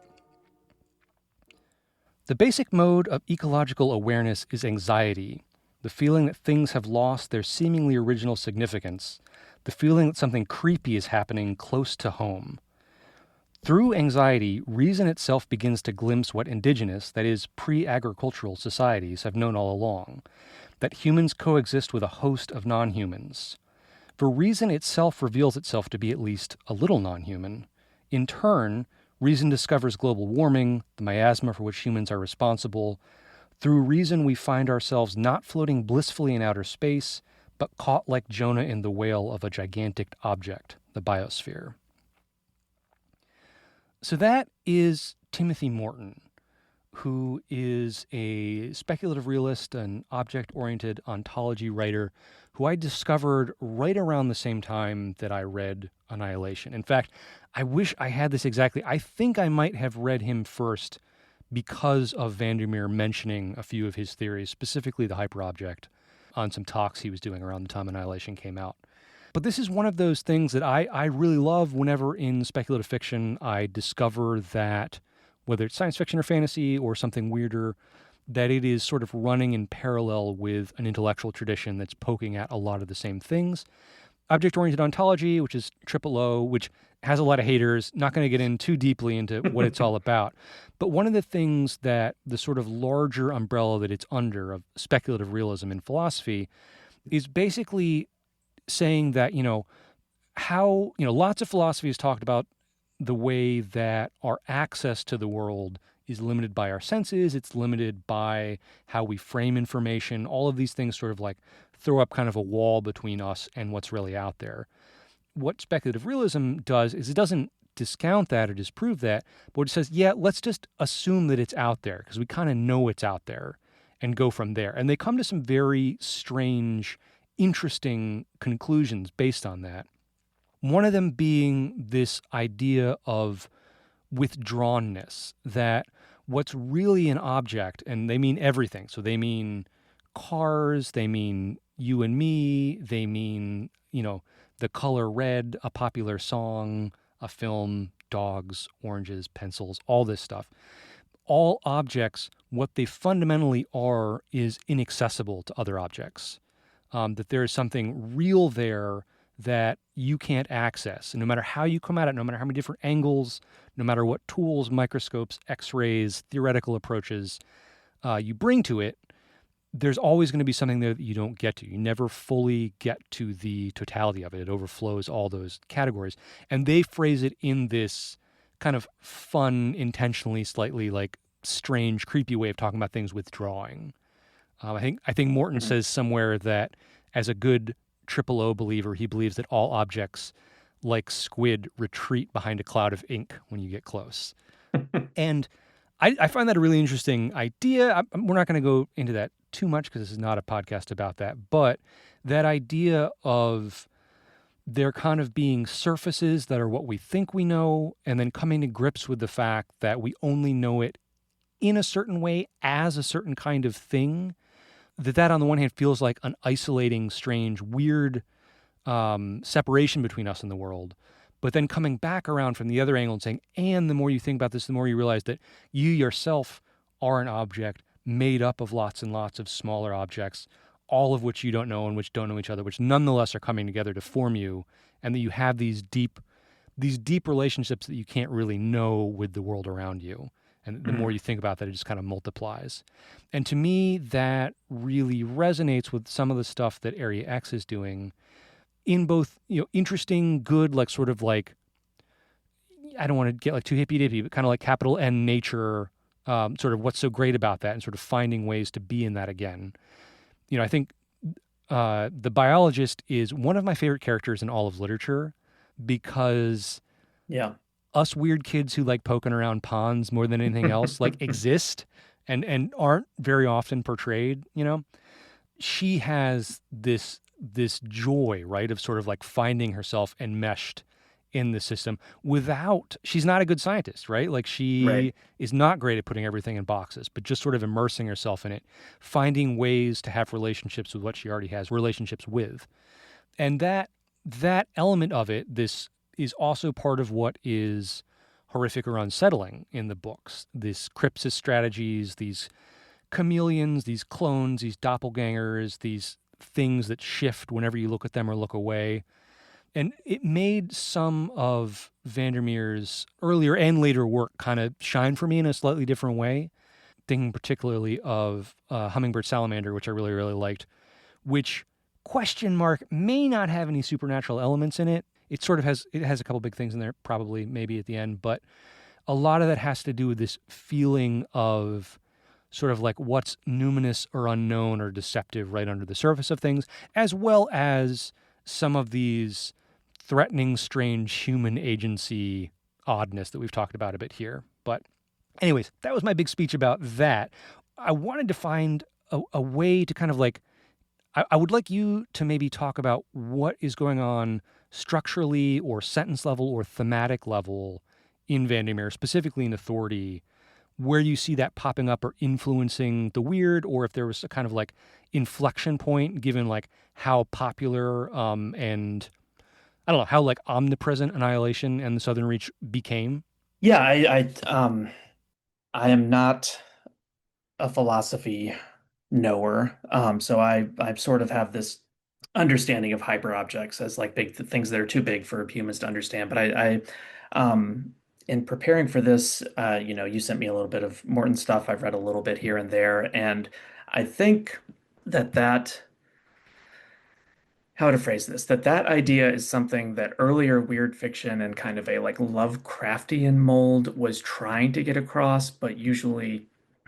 The basic mode of ecological awareness is anxiety, the feeling that things have lost their seemingly original significance, the feeling that something creepy is happening close to home. Through anxiety, reason itself begins to glimpse what indigenous, that is, pre-agricultural societies have known all along, that humans coexist with a host of non-humans. For reason itself reveals itself to be at least a little non-human. In turn, reason discovers global warming, the miasma for which humans are responsible. Through reason, we find ourselves not floating blissfully in outer space, but caught like Jonah in the whale of a gigantic object, the biosphere. So that is Timothy Morton, who is a speculative realist and object-oriented ontology writer who I discovered right around the same time that I read Annihilation. In fact, I wish I had this exactly. I think I might have read him first because of VanderMeer mentioning a few of his theories, specifically the hyperobject, on some talks he was doing around the time Annihilation came out. But this is one of those things that I really love whenever in speculative fiction I discover that, whether it's science fiction or fantasy or something weirder, that it is sort of running in parallel with an intellectual tradition that's poking at a lot of the same things. Object-oriented ontology, which is triple O, which has a lot of haters, not going to get in too deeply into what it's all about. But one of the things that the sort of larger umbrella that it's under of speculative realism in philosophy is basically saying that, lots of philosophy has talked about the way that our access to the world is limited by our senses, it's limited by how we frame information. All of these things sort of like throw up kind of a wall between us and what's really out there. What speculative realism does is it doesn't discount that or disprove that, but it says, yeah, let's just assume that it's out there because we kind of know it's out there and go from there. And they come to some very strange, interesting conclusions based on that. One of them being this idea of withdrawnness, that what's really an object, and they mean everything. So they mean cars, they mean you and me, they mean, the color red, a popular song, a film, dogs, oranges, pencils, all this stuff. All objects, what they fundamentally are is inaccessible to other objects. That there is something real there that you can't access. And no matter how you come at it, no matter how many different angles, no matter what tools, microscopes, x-rays, theoretical approaches you bring to it, there's always going to be something there that you don't get to. You never fully get to the totality of it. It overflows all those categories. And they phrase it in this kind of fun, intentionally, slightly like strange, creepy way of talking about things, withdrawing. I think Morton Mhm. says somewhere that as a good triple O believer, he believes that all objects, like squid, retreat behind a cloud of ink when you get close. And I find that a really interesting idea. We're not going to go into that too much because this is not a podcast about that. But that idea of there kind of being surfaces that are what we think we know, and then coming to grips with the fact that we only know it in a certain way as a certain kind of thing, that on the one hand feels like an isolating, strange, weird separation between us and the world. But then coming back around from the other angle and saying, and the more you think about this, the more you realize that you yourself are an object made up of lots and lots of smaller objects, all of which you don't know and which don't know each other, which nonetheless are coming together to form you, and that you have these deep relationships that you can't really know with the world around you. And the more Mm. you think about that, it just kind of multiplies. And to me, that really resonates with some of the stuff that Area X is doing in both, interesting, good, like sort of like, I don't want to get like too hippy dippy, but kind of like capital N nature, sort of what's so great about that and sort of finding ways to be in that again. I think the biologist is one of my favorite characters in all of literature because Yeah. us weird kids who like poking around ponds more than anything else like exist and aren't very often portrayed. She has this joy, right, of sort of like finding herself enmeshed in the system without, she's not a good scientist, right? Like Right. she is not great at putting everything in boxes, but just sort of immersing herself in it, finding ways to have relationships with what she already has relationships with. And that element of it, this is also part of what is horrific or unsettling in the books. These crypsis strategies, these chameleons, these clones, these doppelgangers, these things that shift whenever you look at them or look away. And it made some of VanderMeer's earlier and later work kind of shine for me in a slightly different way. Thinking particularly of Hummingbird Salamander, which I really, really liked, which question mark may not have any supernatural elements in it. It has a couple big things in there, probably maybe at the end, but a lot of that has to do with this feeling of sort of like what's numinous or unknown or deceptive right under the surface of things, as well as some of these threatening, strange human agency oddness that we've talked about a bit here. But, anyways, that was my big speech about that. I wanted to find a way to kind of like, I would like you to maybe talk about what is going on structurally or sentence level or thematic level in VanderMeer, specifically in Authority, where you see that popping up or influencing the weird, or if there was a kind of like inflection point given like how popular and I don't know how like omnipresent Annihilation and the Southern Reach became. Yeah, I am not a philosophy knower. So I sort of have this understanding of hyperobjects as like big things that are too big for humans to understand. But in preparing for this, you sent me a little bit of Morton stuff. I've read a little bit here and there, and I think that how to phrase this, that idea is something that earlier weird fiction and kind of a like Lovecraftian mold was trying to get across, but usually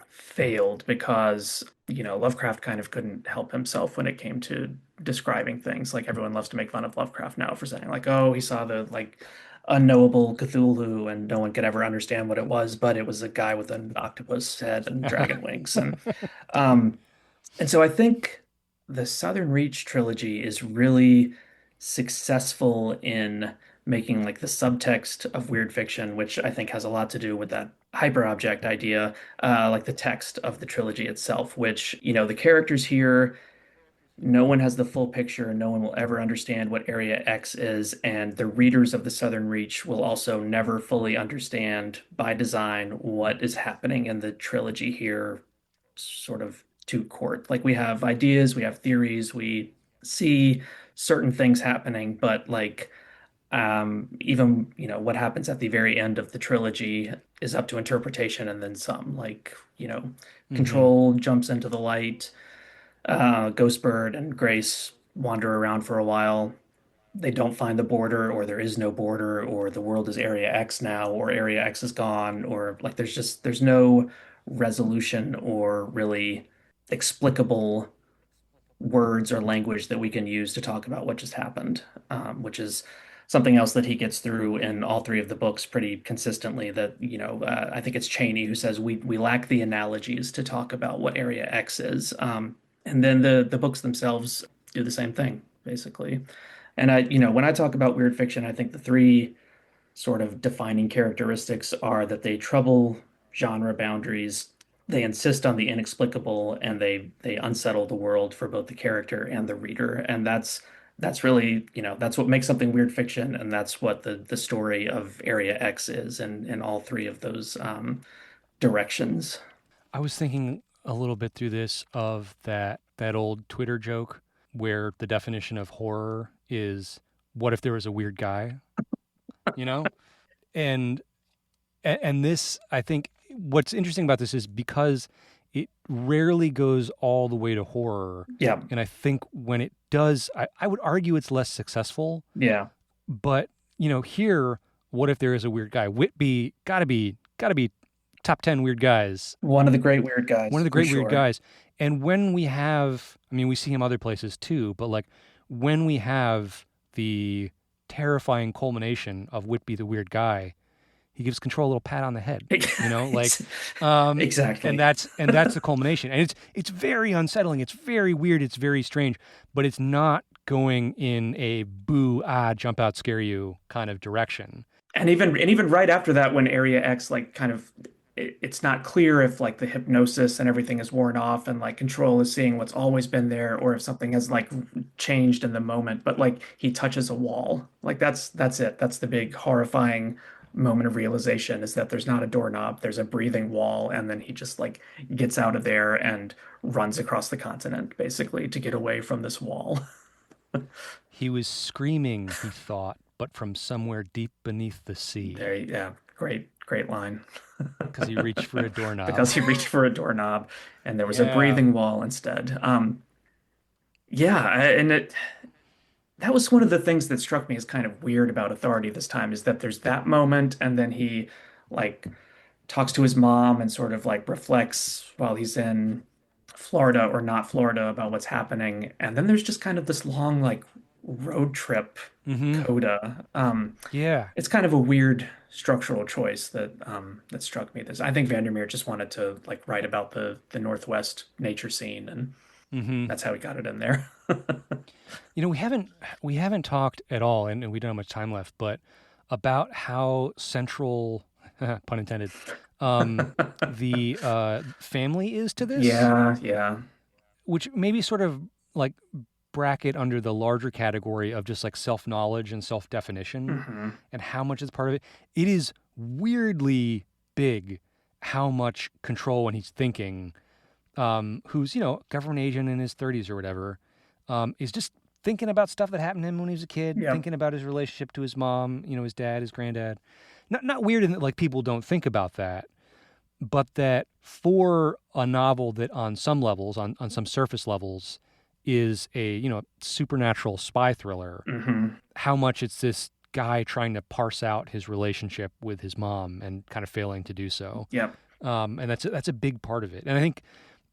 failed because, Lovecraft kind of couldn't help himself when it came to describing things. Like everyone loves to make fun of Lovecraft now for saying like, oh, he saw the like unknowable Cthulhu and no one could ever understand what it was, but it was a guy with an octopus head and dragon wings. Um and so I think the Southern Reach trilogy is really successful in making like the subtext of weird fiction, which I think has a lot to do with that hyperobject idea, like the text of the trilogy itself, which, the characters here, no one has the full picture, no one will ever understand what Area X is, and the readers of the Southern Reach will also never fully understand by design what is happening in the trilogy here sort of to court. Like we have ideas, we have theories, we see certain things happening, but like even what happens at the very end of the trilogy is up to interpretation and then some. Like, Mm-hmm. Control jumps into the light, Ghostbird and Grace wander around for a while. They don't find the border, or there is no border, or the world is Area X now, or Area X is gone, or like there's no resolution or really explicable words or language that we can use to talk about what just happened, which is something else that he gets through in all three of the books pretty consistently. That, I think it's Cheney who says we lack the analogies to talk about what Area X is. And then the books themselves do the same thing, basically. And when I talk about weird fiction, I think the three sort of defining characteristics are that they trouble genre boundaries, they insist on the inexplicable, and they unsettle the world for both the character and the reader. And that's really, that's what makes something weird fiction, and that's what the story of Area X is in all three of those directions. I was thinking a little bit through this of that. that old Twitter joke where the definition of horror is what if there was a weird guy, you know? And and this, I think, what's interesting about this is because it rarely goes all the way to horror. Yeah. And I think when it does, I would argue it's less successful. Yeah. But, here, what if there is a weird guy? Whitby gotta be top 10 weird guys. One of the great weird One of guys, the for great weird sure. guys. And when we have, I mean, we see him other places too, but like when we have the terrifying culmination of Whitby the weird guy, he gives Control a little pat on the head, um, and Exactly. that's the culmination. And it's very unsettling. It's very weird. It's very strange, but it's not going in a boo, jump out, scare you kind of direction. And even right after that, when Area X like kind of it's not clear if like the hypnosis and everything is worn off and like Control is seeing what's always been there or if something has like changed in the moment. But like he touches a wall. Like that's it. That's the big horrifying moment of realization is that there's not a doorknob, there's a breathing wall, and then he just like gets out of there and runs across the continent basically to get away from this wall. He was screaming, he thought, but from somewhere deep beneath the sea, Yeah, great line. because he reached for a doorknob. Because he reached for a doorknob and there was a Yeah. breathing wall instead. Yeah, and that was one of the things that struck me as kind of weird about Authority this time is that there's that moment and then he like talks to his mom and sort of like reflects while he's in Florida or not Florida about what's happening. And then there's just kind of this long like road trip Mm-hmm. coda. Yeah. It's kind of a weird structural choice that struck me. This I think VanderMeer just wanted to like write about the Northwest nature scene, and Mm-hmm. that's how he got it in there. We haven't talked at all, and we don't have much time left, but about how central, pun intended, the family is to this, Yeah, yeah. which maybe sort of like bracket under the larger category of just like self knowledge and self definition, Hmm. and how much is part of it. It is weirdly big how much Control when he's thinking, who's government agent in his 30s or whatever, is just thinking about stuff that happened to him when he was a kid, Yep. thinking about his relationship to his mom, his dad, his granddad. Not weird in that like people don't think about that, but that for a novel that on some levels, on some surface levels, is a supernatural spy thriller, Hmm. how much it's this guy trying to parse out his relationship with his mom and kind of failing to do so. Yep. And that's a big part of it. And I think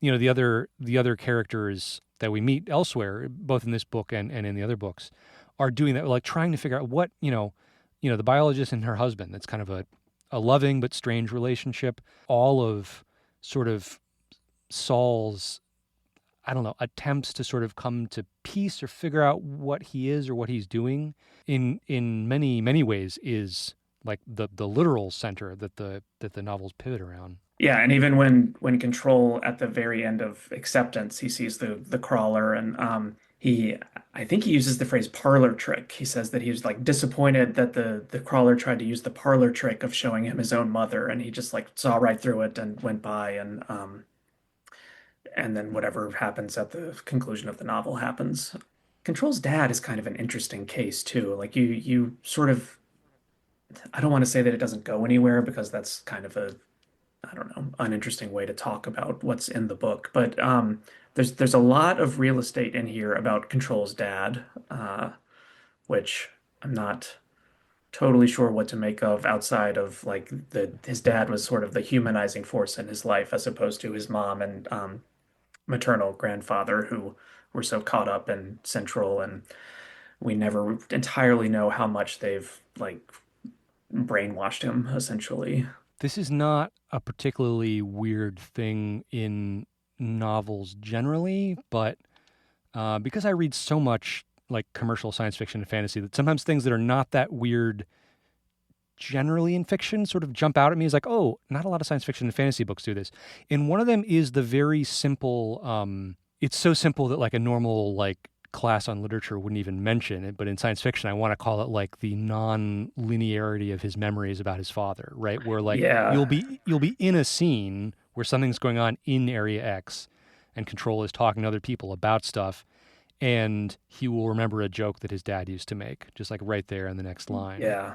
the other characters that we meet elsewhere, both in this book and in the other books, are doing that, like trying to figure out what the biologist and her husband. That's kind of a loving but strange relationship. All of sort of Saul's, I don't know, attempts to sort of come to peace or figure out what he is or what he's doing in many ways is like the literal center that the novels pivot around. Yeah, and even when Control at the very end of Acceptance, he sees the crawler, and he I think he uses the phrase parlor trick. He says that he was like disappointed that the crawler tried to use the parlor trick of showing him his own mother, and he just like saw right through it and went by, and then whatever happens at the conclusion of the novel happens. Control's dad is kind of an interesting case too. Like you sort of I don't want to say that it doesn't go anywhere because that's kind of a I don't know, uninteresting way to talk about what's in the book. But there's a lot of real estate in here about Control's dad, which I'm not totally sure what to make of outside of like the his dad was sort of the humanizing force in his life as opposed to his mom and maternal grandfather who were so caught up in Central, and we never entirely know how much they've like brainwashed him essentially. This is not a particularly weird thing in novels generally, but because I read so much like commercial science fiction and fantasy, that sometimes things that are not that weird generally in fiction sort of jump out at me as like, oh, not a lot of science fiction and fantasy books do this. And one of them is the very simple, it's so simple that like a normal like class on literature wouldn't even mention it, but in science fiction I want to call it like the non-linearity of his memories about his father, right? Where like Yeah. you'll be in a scene where something's going on in area X, and Control is talking to other people about stuff, and he will remember a joke that his dad used to make, just like right there in the next line. Yeah.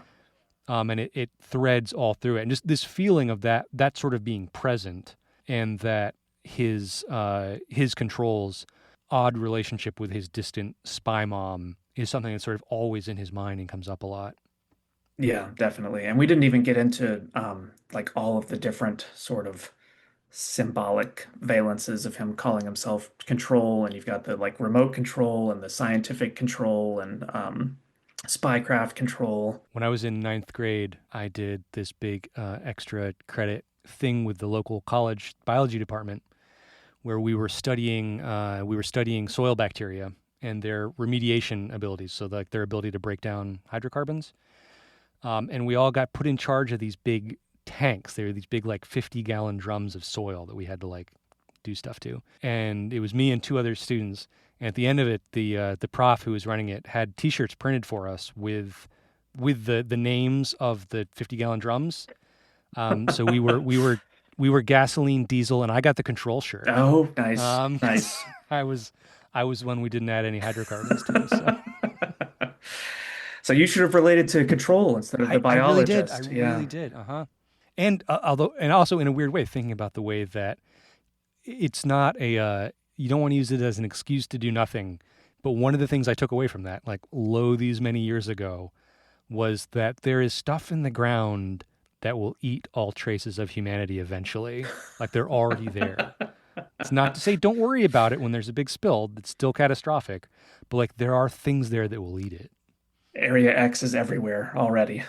And it threads all through it. And just this feeling of that sort of being present, and that his Control's odd relationship with his distant spy mom is something that's sort of always in his mind and comes up a lot. Yeah, definitely. And we didn't even get into like all of the different sort of symbolic valences of him calling himself Control, and you've got the like remote control and the scientific control and spycraft control. When I was in ninth grade, I did this big extra credit thing with the local college biology department where we were studying soil bacteria and their remediation abilities, so like their ability to break down hydrocarbons. And we all got put in charge of these big tanks. They were these big, like 50-gallon drums of soil that we had to like do stuff to. And it was me and two other students. And at the end of it, the prof who was running it had T-shirts printed for us with the names of the 50-gallon drums. So we were gasoline, diesel, and I got the Control shirt. Oh, nice, 'Cause nice. I was one we didn't add any hydrocarbons to. So. So you should have related to Control instead of the I really did. I biologist. really Yeah. did. Uh-huh. And also in a weird way, thinking about the way that it's not you don't want to use it as an excuse to do nothing. But one of the things I took away from that, like these many years ago, was that there is stuff in the ground that will eat all traces of humanity eventually. Like they're already there. It's not to say don't worry about it when there's a big spill. It's still catastrophic. But like there are things there that will eat it. Area X is everywhere already.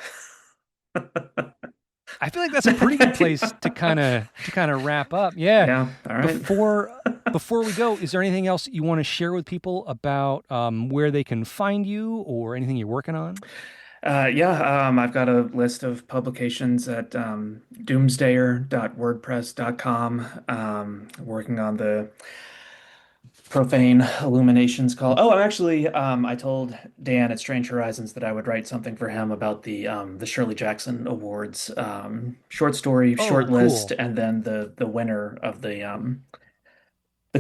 I feel like that's a pretty good place to kind of wrap up. Yeah. Yeah. All right. Before we go, is there anything else you want to share with people about where they can find you or anything you're working on? I've got a list of publications at doomsdayer.wordpress.com. Working on the Profane Illuminations call. Oh, I told Dan at Strange Horizons that I would write something for him about the Shirley Jackson Awards short story Oh, short list, cool. and then the winner of the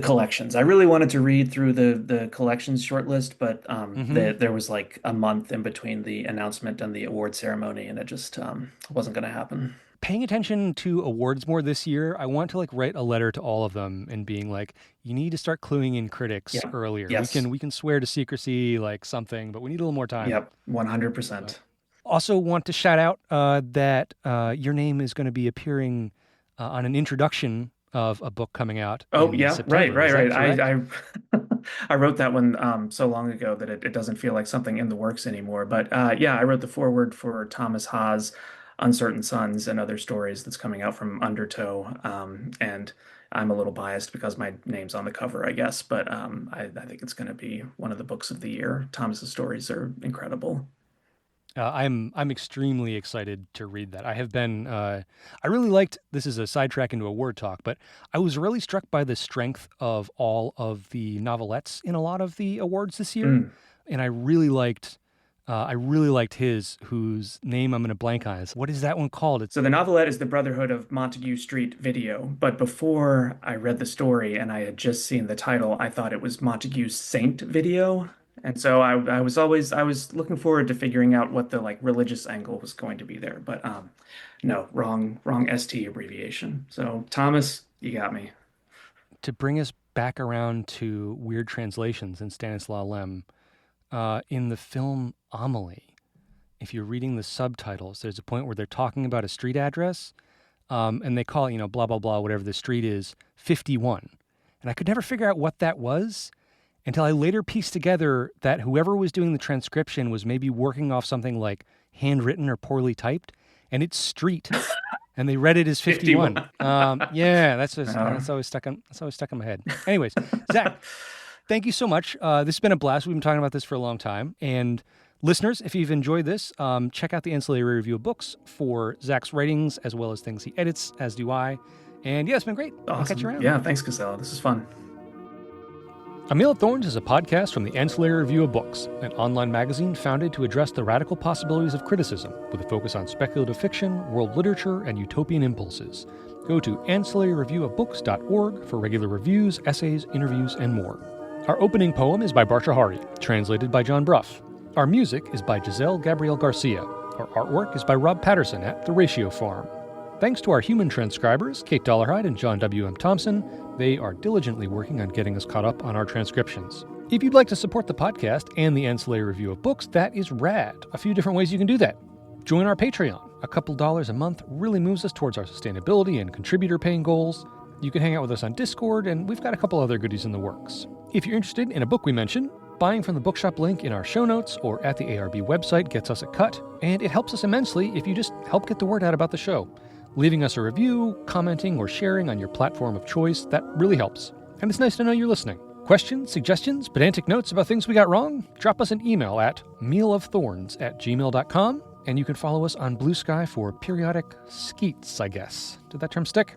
collections. I really wanted to read through the collections short list, but Mm-hmm. there was like a month in between the announcement and the award ceremony, and it just wasn't going to happen. Paying attention to awards more this year, I want to like write a letter to all of them and being like, you need to start cluing in critics Yeah. earlier. Yes. We can swear to secrecy like something, but we need a little more time. Yep. But 100%. also want to shout out that your name is going to be appearing on an introduction of a book coming out Oh in yeah, right, September. right, Is that right. correct? I wrote that one so long ago that it doesn't feel like something in the works anymore. But yeah, I wrote the foreword for Thomas Ha's Uncertain Suns and Other Stories that's coming out from Undertow. And I'm a little biased because my name's on the cover, I guess. But I think it's going to be one of the books of the year. Thomas's stories are incredible. I'm extremely excited to read that. I have been I really liked, this is a sidetrack into a word talk, but I was really struck by the strength of all of the novelettes in a lot of the awards this year, Mm. and I really liked his, whose name I'm going to blank on. What is that one called? It's So the novelette is the Brotherhood of Montague Street Video, but before I read the story and I had just seen the title, I thought it was Montague Saint Video. And so I was looking forward to figuring out what the like religious angle was going to be there. But no, wrong ST abbreviation. So Thomas, you got me. to bring us back around to weird translations in Stanislaw Lem. In the film Amelie, if you're reading the subtitles, there's a point where they're talking about a street address, and they call it, blah, blah, blah, whatever the street is, 51. And I could never figure out what that was until I later pieced together that whoever was doing the transcription was maybe working off something like handwritten or poorly typed, and it's street. And they read it as 51. 51. Yeah, that's just, Uh, that's always stuck in my head. Anyways, Zach, thank you so much. This has been a blast. We've been talking about this for a long time. And listeners, if you've enjoyed this, check out the Ancillary Review of Books for Zach's writings, as well as things he edits, as do I. And yeah, it's been great. I'll catch you awesome. around. Yeah, thanks, Casella. This is fun. A Meal of Thorns is a podcast from the Ancillary Review of Books, an online magazine founded to address the radical possibilities of criticism, with a focus on speculative fiction, world literature, and utopian impulses. Go to ancillaryreviewofbooks.org for regular reviews, essays, interviews, and more. Our opening poem is by Bartra Hari, translated by John Bruff. Our music is by Giselle Gabriel Garcia. Our artwork is by Rob Patterson at The Ratio Farm. Thanks to our human transcribers, Kate Dollarhyde and John W.M. Thompson. They are diligently working on getting us caught up on our transcriptions. If you'd like to support the podcast and the Ancillary Review of Books, that is rad. A few different ways you can do that. Join our Patreon. A couple dollars a month really moves us towards our sustainability and contributor paying goals. You can hang out with us on Discord, and we've got a couple other goodies in the works. If you're interested in a book we mention, buying from the bookshop link in our show notes or at the ARB website gets us a cut, and it helps us immensely if you just help get the word out about the show. Leaving us a review, commenting, or sharing on your platform of choice, that really helps. And it's nice to know you're listening. Questions, suggestions, pedantic notes about things we got wrong? Drop us an email at mealofthorns@gmail.com, and you can follow us on Blue Sky for periodic skeets, I guess. Did that term stick?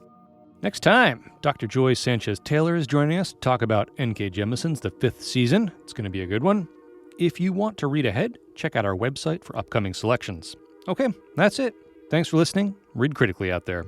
Next time, Dr. Joy Sanchez-Taylor is joining us to talk about N.K. Jemisin's The Fifth Season. It's going to be a good one. If you want to read ahead, check out our website for upcoming selections. Okay, that's it. Thanks for listening. Read critically out there.